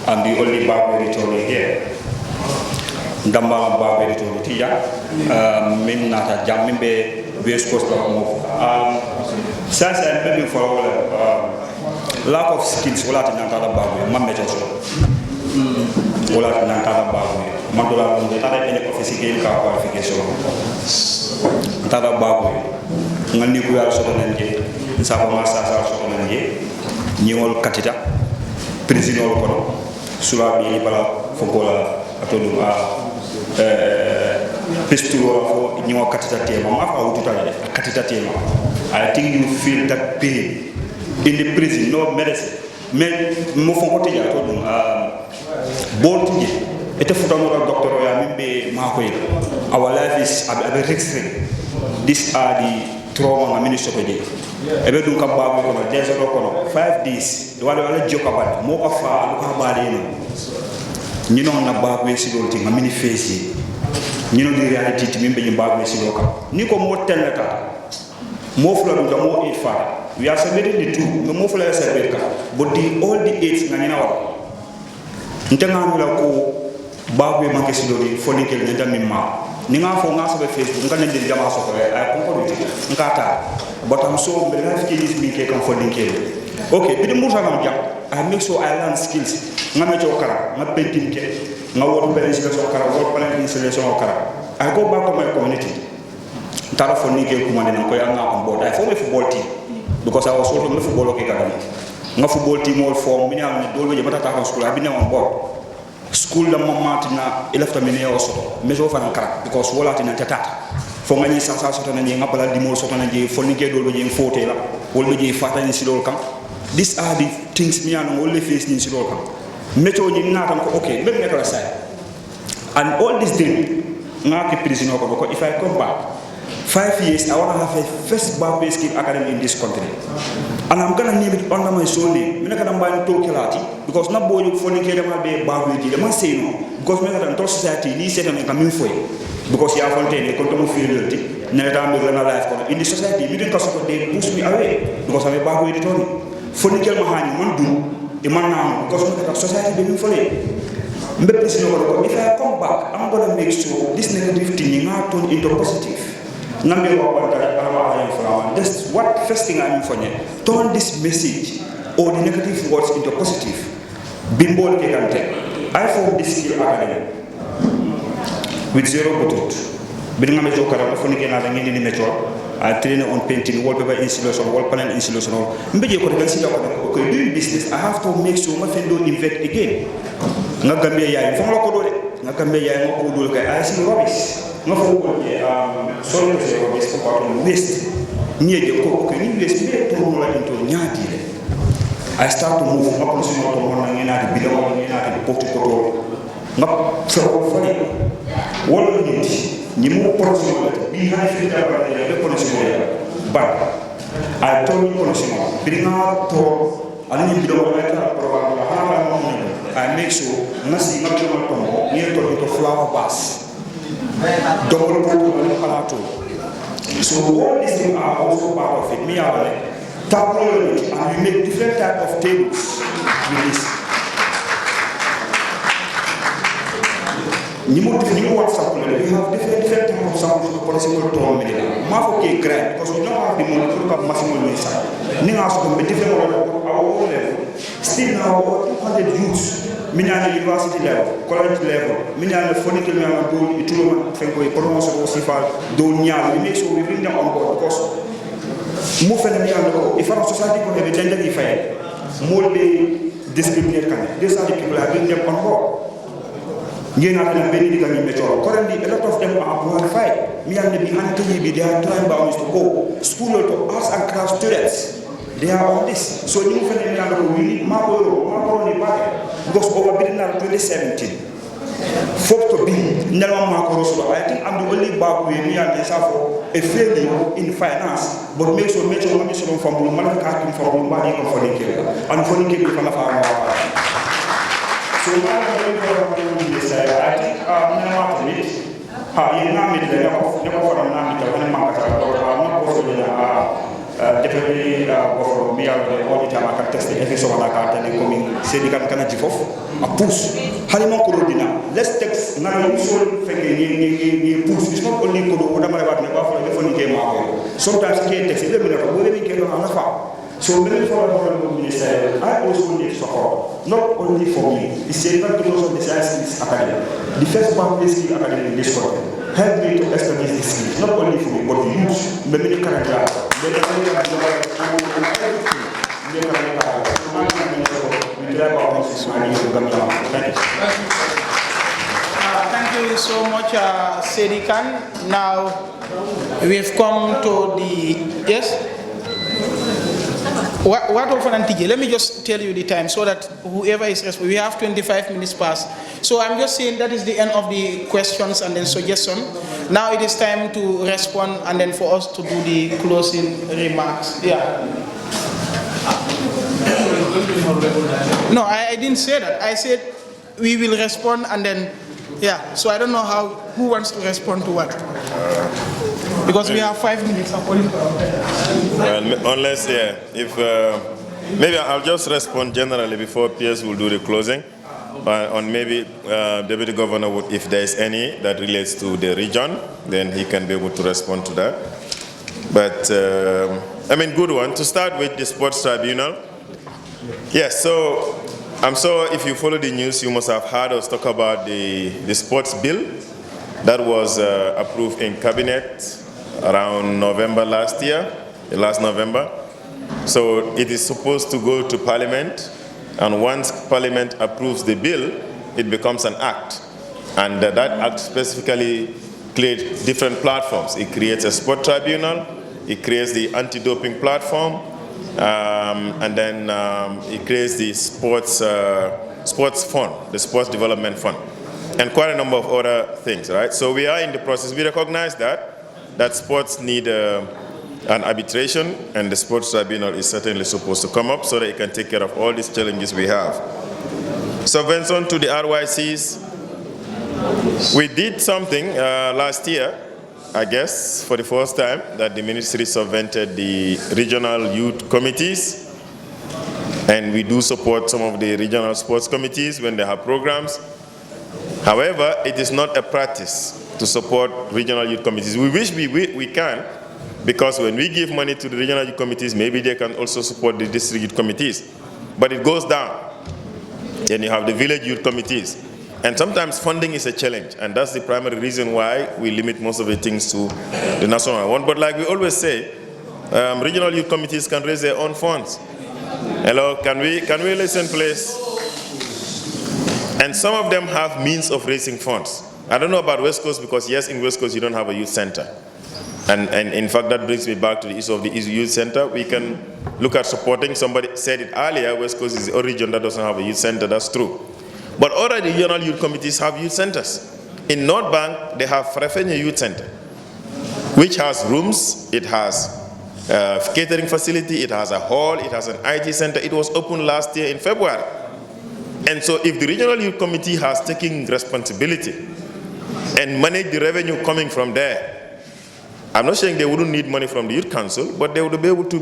and the only Bakary here. Ndambala Bakary Tia, Minata Jamimbe, West Coast of since I'm maybe for lack of skills, all at Nantala Babu, Mamejo. All at Nantala Babu, Mandula, the other any office game car qualification. Nantala Babu, Manukuya Sotonanje, Sabamasa Sotonanje, New Catita, Prisoner Kono, Surabi Bala, Fogola, Atoluma, Pistuo for New Catita Tema, Catita Tema. I think you feel that pain in the prison, no medicine. Men Mufokoti, I told them, Bolti, it's a photographer, Doctor Yamimbe Makoy. Our life is a bit extreme. These are the trauma and minister of the day. Ebe do come back on a desert or 5 days. The one that joke about more of a you know, na back way thing, a mini face. You know the reality to me being back way Siloka. Nico more 10 letter. More flood, more 8 fire. We are celebrating the 2. No more for us celebrate. But all the 8 ngani na wa. Ntanga nula ko bagwe mankesidori foni kel nyanda mimma. Ninga fo nga sabe Facebook nga nende jama so ko ay ko ko ngata. But I'm so the life skills me ke kan foni kel. Okay, bidi musa ngam jam. I make sure I learn skills. Nga me chokara, nga painting ke, nga work balance so kara, work balance installation kara. I go back to my community. Tara foni kel kumande na ko ya nga on board. I form a football team because I was also in the football academy. Nga football team all form mini am do lo jabata ta school I been on board. School da mama tina elefta mini also. Mejo fa nkara because wala tina tata. Fo nga ni sa so to na ni ngapala di mo so to na je foni kel do lo je fote la. Wol be je fata ni sidol kam. These are the things me and only face in sidol kam. Meto ni na tam ko okay, let me make a side. And all this thing nga ke prison ko if I come back 5 years, I want to have a first Bakary skill academy in this country. And I'm going to name it under my sole name. I'm going to talk about it because not boy you phone care about the Bakary. They must say no because I'm going to society. They say I'm coming for you because you have fontaine. You can't feel guilty. Never make a life in the society. You didn't cause they push me away because I'm a Bakary Tony. Phone care mahani man do the man now because the society they for you. If I come back, I'm going to make sure this negative thing is turned into positive. That's what first thing I'm for you. Turn this message or the negative words into positive. Bimbo Kekante. I formed this skill academy with 0 butut. Bilinga mejo kara phone ke na ngini ni mejo. I train on painting, wallpaper installation, wall panel installation. Mbeje ko consider ko doing business. I have to make sure my friend don't invest again. Nga Gambia yaay fo la ko dole. Nga Gambia yaay nga ko dole kay I see rubbish. Nga fo ko solo se rubbish ko ko waste. Niye ko ko ni waste be to la into nyaati le. I start to move ma ko sino to mo na ngena di bidaw ngena di porte ko nga so ko fani. Wala ni mo porosimo bi ha fi da ba de porosimo ba I told you porosimo bi na to ani bi do ma ta programme la ha ma mo I make sure nasi ngabbe ma tombo ni to flower vase double pot on palato so all these things are also part of it me are tableau and we make different type of tables with this we have different type of samples of possible tone medina ma fo ke grand because we don't have the money to have maximum mesa ni nga so be different our own level still now 200 youths minana university level college level minana phonical me am do itulo fenko e promotion ko sifa do nyaal we make sure we bring them on board because mo fene mi ando if our society ko be danger di fay mo be discriminate kan these are the people who bring them on board. Currently, a lot of them are qualified. Me and the behind they are trying to go school to arts and crafts students. They are on this. So you we need because over 2017. Folk to be I think I'm the only Bakary me and for a failure in finance, but make sure money from manufacturing from money from and from the farm. So I think definitely for me all the time I can test every so I can tell coming say can a push let's take now usual push it's not only sometimes can't text so many for minister I also need support not only for me it's a lot of the science academy the first Bakary skill academy in this country help me to establish this skill not only for me but the youth many character thank you so much, Sedi Khan. Now we've come to the yes. What often let me just tell you the time so that whoever is responsible, we have 25 minutes past. So I'm just saying that is the end of the questions and then suggestion. Now it is time to respond and then for us to do the closing remarks. Yeah. No, I didn't say that. I said we will respond and then, yeah. So I don't know who wants to respond to what. Because we have 5 minutes. Well, unless, yeah, if maybe I'll just respond generally before PS will do the closing. On maybe Deputy Governor would, if there is any that relates to the region, then he can be able to respond to that. But I mean, good one. To start with the Sports Tribunal. Yes, so I'm sure if you follow the news, you must have heard us talk about the sports bill that was approved in cabinet around November last year, last November. So it is supposed to go to Parliament, and once Parliament approves the bill, it becomes an act. And that act specifically creates different platforms. It creates a sport tribunal, it creates the anti-doping platform, and then it creates the sports fund, the sports development fund, and quite a number of other things, right? So we are in the process. We recognize that sports need an arbitration, and the sports tribunal is certainly supposed to come up so that it can take care of all these challenges we have. Subvention to the RYCs. We did something last year, I guess, for the first time, that the ministry subvented the regional youth committees, and we do support some of the regional sports committees when they have programs. However, it is not a practice to support regional youth committees. We wish we can, because when we give money to the regional youth committees, maybe they can also support the district youth committees. But it goes down. Then you have the village youth committees. And sometimes funding is a challenge, and that's the primary reason why we limit most of the things to the national one. But like we always say, regional youth committees can raise their own funds. Hello, can we listen, please? And some of them have means of raising funds. I don't know about West Coast, because yes, in West Coast you don't have a youth center. And in fact, that brings me back to the issue of the youth center. We can look at supporting, somebody said it earlier, West Coast is the only region that doesn't have a youth center, that's true. But already regional youth committees have youth centers. In North Bank, they have Frefenya Youth Center, which has rooms, it has catering facility, it has a hall, it has an IT center. It was opened last year in February. And so if the regional youth committee has taken responsibility and manage the revenue coming from there, I'm not saying they wouldn't need money from the Youth Council, but they would be able to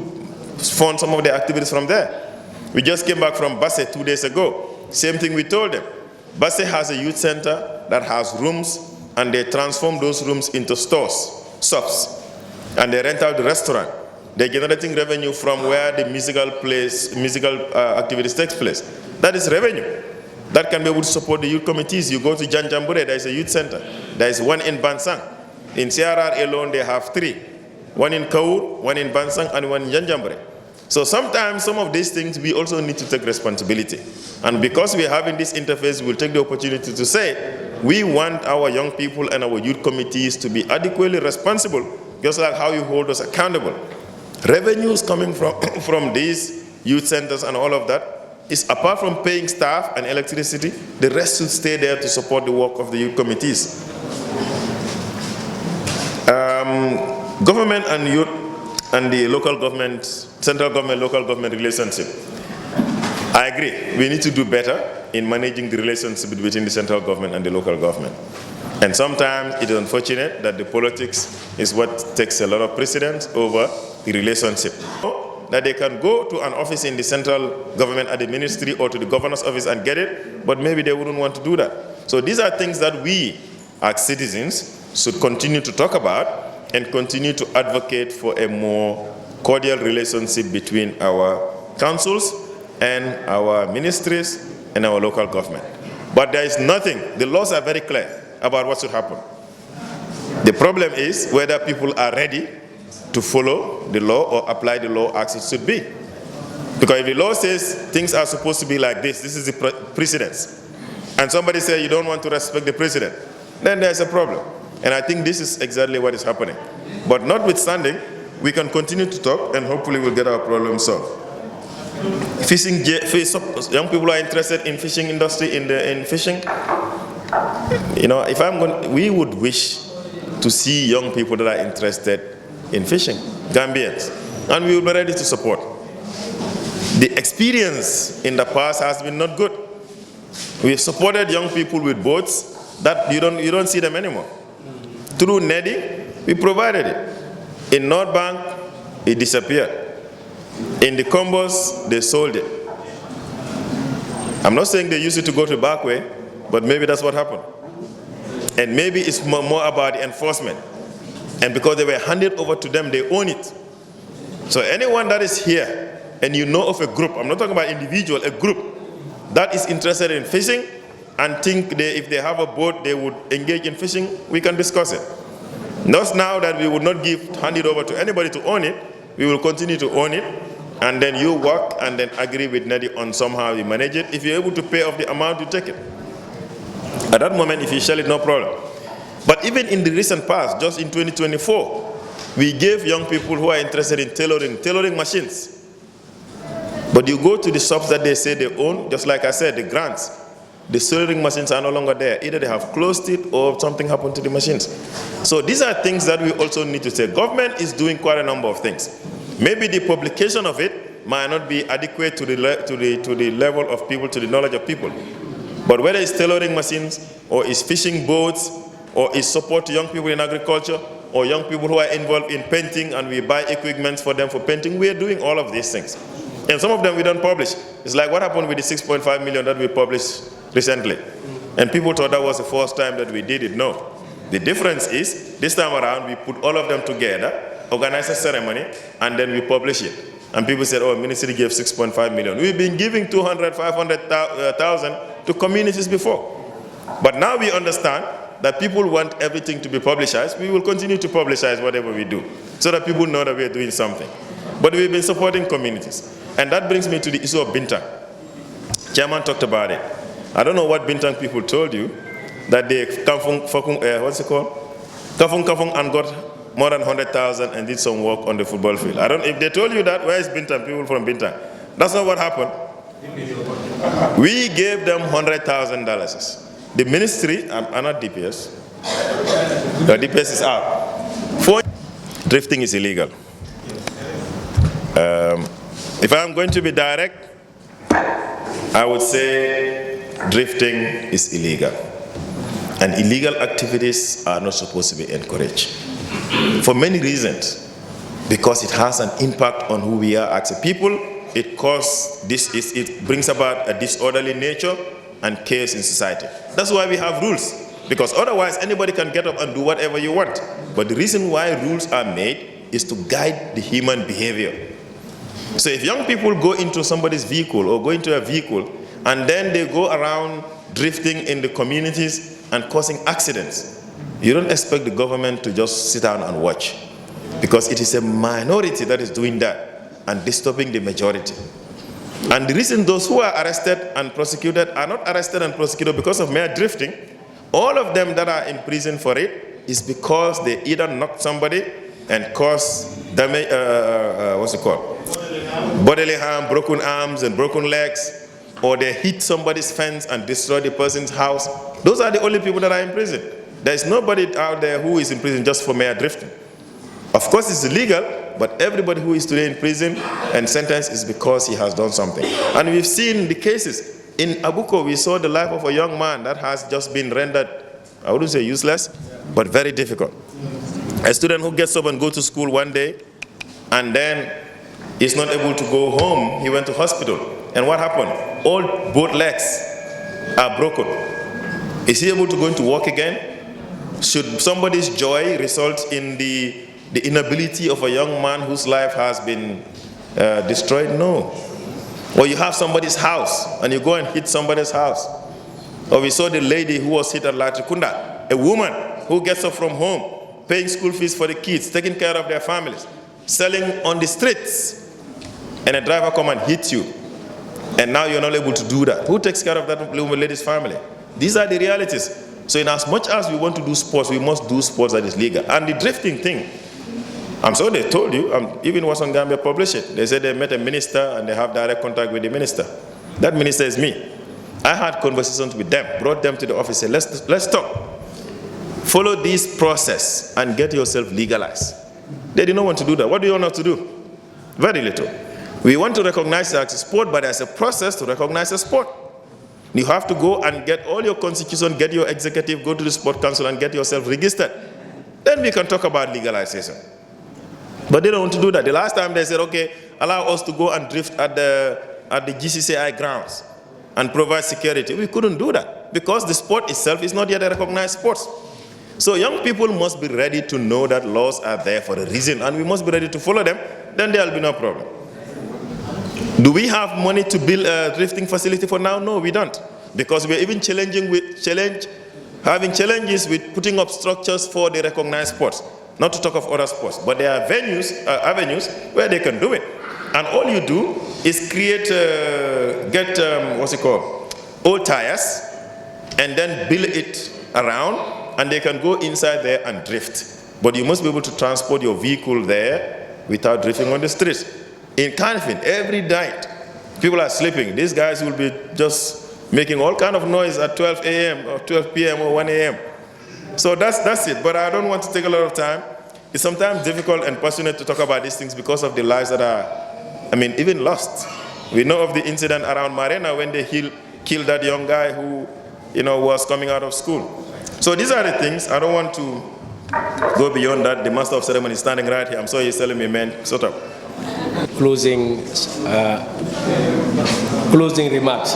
fund some of their activities from there. We just came back from Basse 2 days ago. Same thing we told them. Basse has a youth center that has rooms, and they transform those rooms into stores, shops, and they rent out the restaurant. They're generating revenue from where the musical activities takes place. That is revenue. That can be able to support the youth committees. You go to Janjambure, there is a youth center. There is one in Bansang. In CRR alone, they have 3. One in Kaur, one in Bansang, and one in Janjambure. So sometimes some of these things we also need to take responsibility. And because we are having this interface, we'll take the opportunity to say, we want our young people and our youth committees to be adequately responsible, just like how you hold us accountable. Revenues coming from these youth centers and all of that is, apart from paying staff and electricity, the rest should stay there to support the work of the youth committees. Government and youth and the local government, central government, local government relationship. I agree. We need to do better in managing the relationship between the central government and the local government. And sometimes it is unfortunate that the politics is what takes a lot of precedence over the relationship. That they can go to an office in the central government at the ministry or to the governor's office and get it, but maybe they wouldn't want to do that. So these are things that we, as citizens, should continue to talk about and continue to advocate for a more cordial relationship between our councils and our ministries and our local government. But there is nothing, the laws are very clear about what should happen. The problem is whether people are ready to follow the law or apply the law as it should be. Because if the law says things are supposed to be like this is the precedence, and somebody says you don't want to respect the precedent, then there's a problem. And I think this is exactly what is happening. But notwithstanding, we can continue to talk and hopefully we'll get our problem solved. Fishing, young people are interested in fishing industry, in fishing. You know, if we would wish to see young people that are interested in fishing, Gambians, and we will be ready to support. The experience in the past has been not good. We have supported young people with boats that you don't see them anymore. Through NEDI, we provided it. In North Bank, it disappeared. In the combos, they sold it. I'm not saying they used it to go to Bakary, but maybe that's what happened. And maybe it's more about the enforcement. And because they were handed over to them, they own it. So anyone that is here and you know of a group, I'm not talking about individual, a group that is interested in fishing and think if they have a boat, they would engage in fishing, we can discuss it. Not now that we would not hand it over to anybody to own it, we will continue to own it, and then you work and then agree with Nedi on somehow you manage it. If you're able to pay off the amount, you take it. At that moment, if you sell it, no problem. But even in the recent past, just in 2024, we gave young people who are interested in tailoring machines. But you go to the shops that they say they own, just like I said, the grants, the tailoring machines are no longer there. Either they have closed it or something happened to the machines. So these are things that we also need to say. Government is doing quite a number of things. Maybe the publication of it might not be adequate to the level of people, to the knowledge of people. But whether it's tailoring machines, or it's fishing boats, or it's support to young people in agriculture, or young people who are involved in painting and we buy equipment for them for painting, we are doing all of these things. And some of them we don't publish. It's like what happened with the 6.5 million that we published recently. And people thought that was the first time that we did it. No. The difference is, this time around, we put all of them together, organize a ceremony, and then we publish it. And people said, oh, ministry gave 6.5 million. We've been giving 200, 500,000 to communities before. But now we understand that people want everything to be publicized. We will continue to publicize whatever we do, so that people know that we are doing something. But we've been supporting communities. And that brings me to the issue of Bintang. Chairman talked about it. I don't know what Bintang people told you, that they what's it called? Kafung and got more than 100,000 and did some work on the football field. If they told you that, where is Bintang? People from Bintang. That's not what happened. We gave them $100,000. The ministry, I'm not DPS. The DPS is out. Drifting is illegal. If I'm going to be direct, I would say drifting is illegal. And illegal activities are not supposed to be encouraged. For many reasons. Because it has an impact on who we are as a people. It brings about a disorderly nature and chaos in society. That's why we have rules. Because otherwise anybody can get up and do whatever you want. But the reason why rules are made is to guide the human behavior. So if young people go into somebody's vehicle or go into a vehicle and then they go around drifting in the communities and causing accidents, you don't expect the government to just sit down and watch. Because it is a minority that is doing that and disturbing the majority. And the reason those who are arrested and prosecuted are not arrested and prosecuted because of mere drifting, all of them that are in prison for it is because they either knocked somebody and caused damage, bodily harm, broken arms and broken legs, or they hit somebody's fence and destroy the person's house. Those are the only people that are in prison. There is nobody out there who is in prison just for mere drifting. Of course it's illegal, but everybody who is today in prison and sentenced is because he has done something. And we've seen the cases. In Abuko, we saw the life of a young man that has just been rendered, I wouldn't say useless, but very difficult. A student who gets up and goes to school one day, and then is not able to go home. He went to hospital. And what happened? Both legs are broken. Is he able to go into work again? Should somebody's joy result in the inability of a young man whose life has been destroyed? No. Or you have somebody's house and you go and hit somebody's house. Or we saw the lady who was hit at Latrikunda, a woman who gets up from home, paying school fees for the kids, taking care of their families, selling on the streets, and a driver come and hit you, and now you're not able to do that. Who takes care of that lady's family? These are the realities. So in as much as we want to do sports, we must do sports that is legal. And the drifting thing, I'm sure they told you, even was on Gambia published it. They said they met a minister and they have direct contact with the minister. That minister is me. I had conversations with them, brought them to the office, said, let's talk. Follow this process and get yourself legalized. They did not want to do that. What do you want us to do? Very little. We want to recognize it as a sport, but there's a process to recognize a sport. You have to go and get all your constitution, get your executive, go to the sport council and get yourself registered. Then we can talk about legalization. But they don't want to do that. The last time they said, okay, allow us to go and drift at the GCCI grounds and provide security. We couldn't do that because the sport itself is not yet a recognized sport. So young people must be ready to know that laws are there for a reason, and we must be ready to follow them. Then there will be no problem. Do we have money to build a drifting facility for now? No, we don't, because we're even having challenges with putting up structures for the recognized sports. Not to talk of other sports, but there are avenues where they can do it. And all you do is get old tires, and then build it around, and they can go inside there and drift. But you must be able to transport your vehicle there without drifting on the streets. In Canfin, every night, people are sleeping. These guys will be just making all kind of noise at 12 a.m. or 12 p.m. or 1 a.m. So that's it. But I don't want to take a lot of time. It's sometimes difficult and passionate to talk about these things because of the lives that are, even lost. We know of the incident around Marena when they killed that young guy who, was coming out of school. So these are the things. I don't want to go beyond that. The master of ceremony is standing right here. I'm sorry he's telling me, man, shut up. Closing remarks.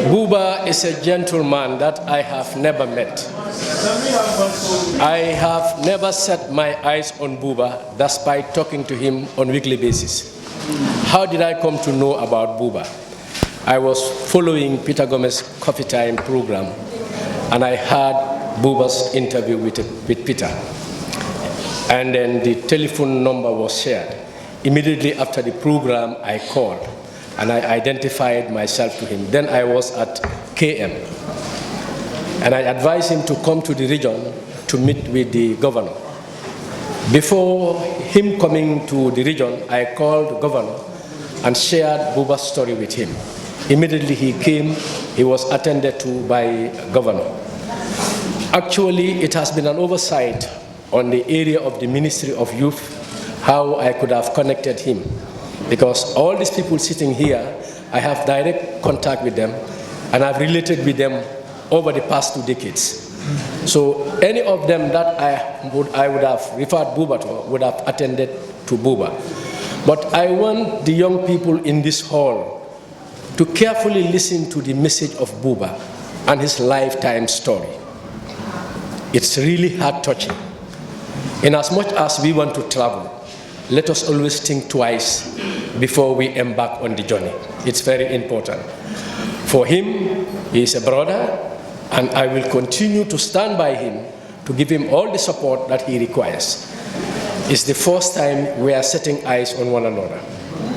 Buba is a gentleman that I have never met. I have never set my eyes on Buba despite talking to him on a weekly basis. How did I come to know about Buba? I was following Peter Gomez's Coffee Time program, and I heard Buba's interview with Peter. And then the telephone number was shared. Immediately after the program, I called and I identified myself to him. Then I was at KM, and I advised him to come to the region to meet with the governor. Before him coming to the region, I called the governor and shared Buba's story with him. Immediately he came, he was attended to by governor. Actually, it has been an oversight on the area of the Ministry of Youth, how I could have connected him. Because all these people sitting here, I have direct contact with them, and I've related with them over the past 2 decades. So any of them that I would have referred Buba to would have attended to Buba. But I want the young people in this hall to carefully listen to the message of Buba and his lifetime story. It's really heart-touching. In as much as we want to travel, let us always think twice before we embark on the journey. It's very important. For him, he is a brother, and I will continue to stand by him to give him all the support that he requires. It's the first time we are setting eyes on one another.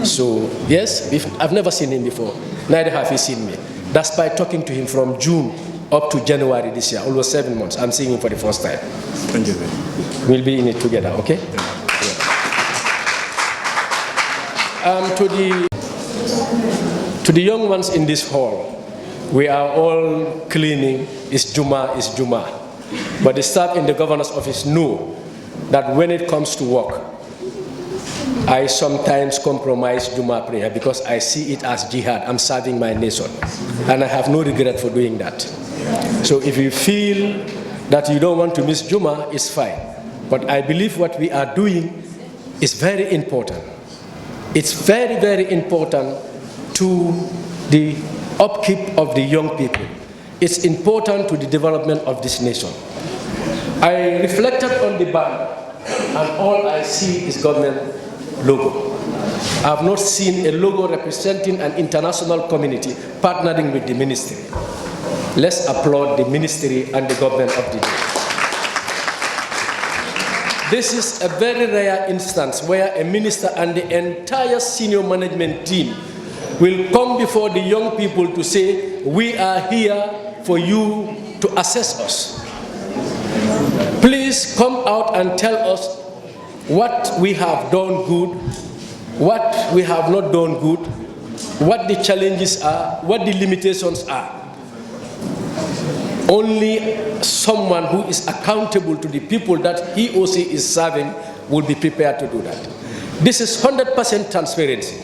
So, yes, I've never seen him before, neither have he seen me. That's by talking to him from June up to January this year, almost 7 months. I'm seeing him for the first time. Thank you. We'll be in it together, okay? To the young ones in this hall, we are all claiming is Juma. But the staff in the governor's office know that when it comes to work, I sometimes compromise Juma prayer because I see it as jihad. I'm serving my nation, and I have no regret for doing that. So if you feel that you don't want to miss Juma, it's fine. But I believe what we are doing is very important. It's very, very important to the upkeep of the young people. It's important to the development of this nation. I reflected on the banner, and all I see is government logo. I have not seen a logo representing an international community partnering with the ministry. Let's applaud the ministry and the government of the day. This is a very rare instance where a minister and the entire senior management team will come before the young people to say, we are here for you to assess us. Please come out and tell us what we have done good, what we have not done good, what the challenges are, what the limitations are. Only someone who is accountable to the people that he or she is serving will be prepared to do that. This is 100% transparency.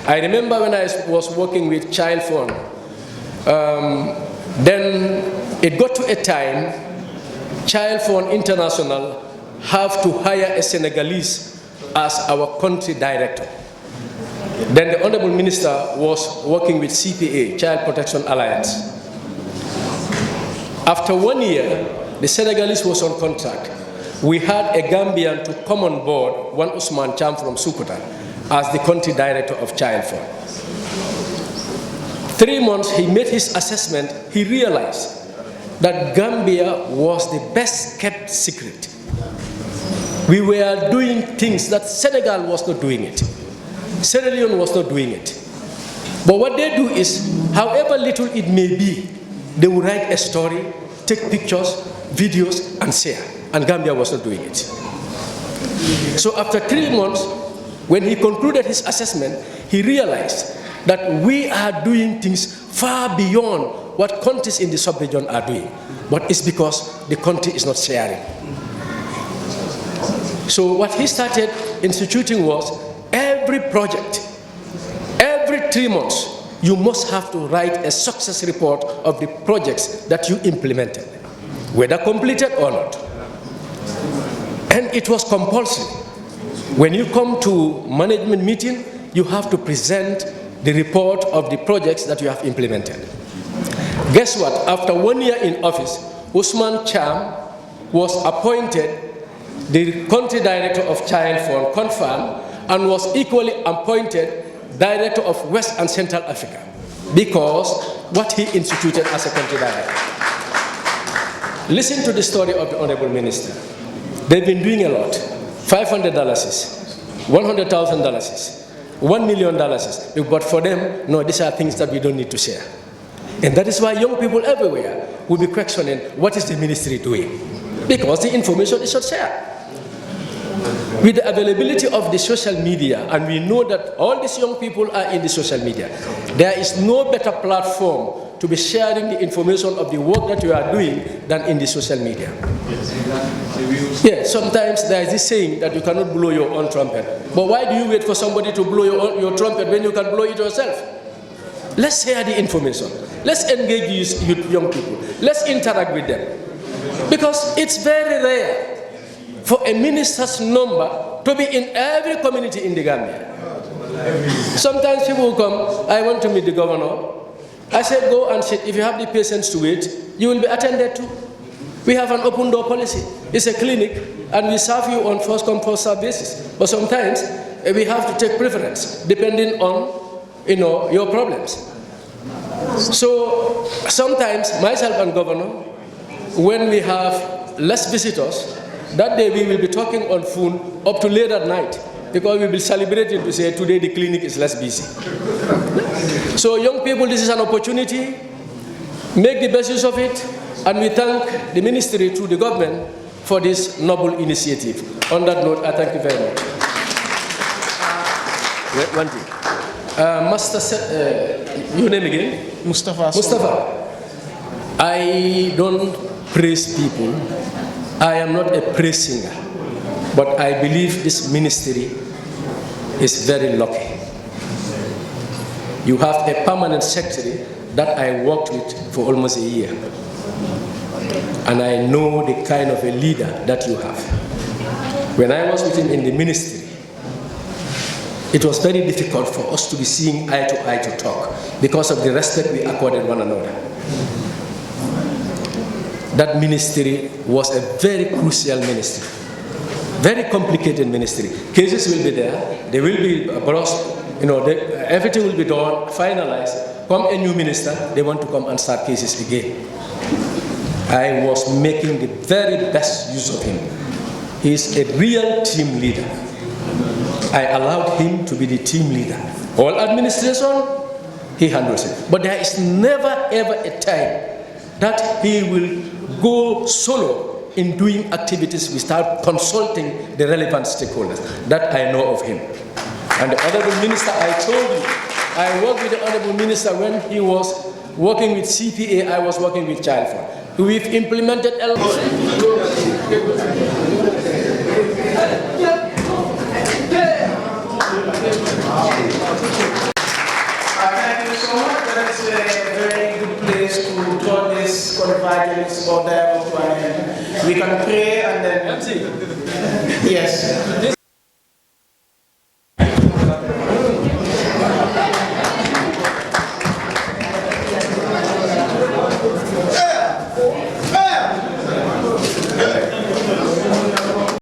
I remember when I was working with Child Fund, then it got to a time Child Fund International have to hire a Senegalese as our country director. Then the Honorable Minister was working with CPA, Child Protection Alliance. After 1 year, the Senegalese was on contract. We had a Gambian to come on board, one Usman Cham from Sukuta, as the country director of Child Fund. 3 months, he made his assessment. He realized that Gambia was the best kept secret. We were doing things that Senegal was not doing it. Sierra Leone was not doing it. But what they do is, however little it may be, they will write a story, take pictures, videos, and share. And Gambia was not doing it. So after 3 months, when he concluded his assessment, he realized that we are doing things far beyond what countries in the sub-region are doing. But it's because the country is not sharing. So what he started instituting was, every project, every 3 months, you must have to write a success report of the projects that you implemented, whether completed or not. And it was compulsory. When you come to management meeting, you have to present the report of the projects that you have implemented. Guess what? After 1 year in office, Usman Cham was appointed the country director of Child Fund, confirmed, and was equally appointed director of West and Central Africa, because what he instituted as a country director. Listen to the story of the Honorable Minister. They've been doing a lot. $500, $100,000, $1 million. But for them, no, these are things that we don't need to share. And that is why young people everywhere will be questioning, what is the ministry doing? Because the information is not shared. With the availability of the social media, and we know that all these young people are in the social media, there is no better platform to be sharing the information of the work that you are doing than in the social media. Yeah, sometimes there is this saying that you cannot blow your own trumpet. But why do you wait for somebody to blow your trumpet when you can blow it yourself? Let's share the information. Let's engage these young people. Let's interact with them. Because it's very rare for a minister's number to be in every community in the Gambia. Sometimes people will come, I want to meet the governor. I said, go and sit. If you have the patience to wait, you will be attended to. We have an open door policy. It's a clinic, and we serve you on first come, first serve basis. But sometimes we have to take preference depending on, your problems. So sometimes myself and governor, when we have less visitors, that day we will be talking on phone up to late at night, because we will celebrate it to say today the clinic is less busy. So young people, this is an opportunity. Make the best use of it, and we thank the ministry through the government for this noble initiative. On that note, I thank you very much. One thing. Your name again? Mustafa. Mustafa. I don't praise people. I am not a praise singer, but I believe this ministry is very lucky. You have a permanent secretary that I worked with for almost a year. And I know the kind of a leader that you have. When I was with him in the ministry, it was very difficult for us to be seeing eye to eye to talk because of the respect we accorded one another. That ministry was a very crucial ministry, very complicated ministry. Cases will be there, they will be brought, everything will be done, finalized. Come a new minister, they want to come and start cases again. I was making the very best use of him. He is a real team leader. I allowed him to be the team leader. All administration, he handles it. But there is never ever a time that he will go solo in doing activities without consulting the relevant stakeholders. That I know of him. And the Honorable Minister, I told you, I worked with the Honorable Minister when he was working with CPA, I was working with Child Fund. We've implemented a lot. Thank you so much. That's a very good place to turn this convergence or dialogue to an end. we can pray and then... Yes.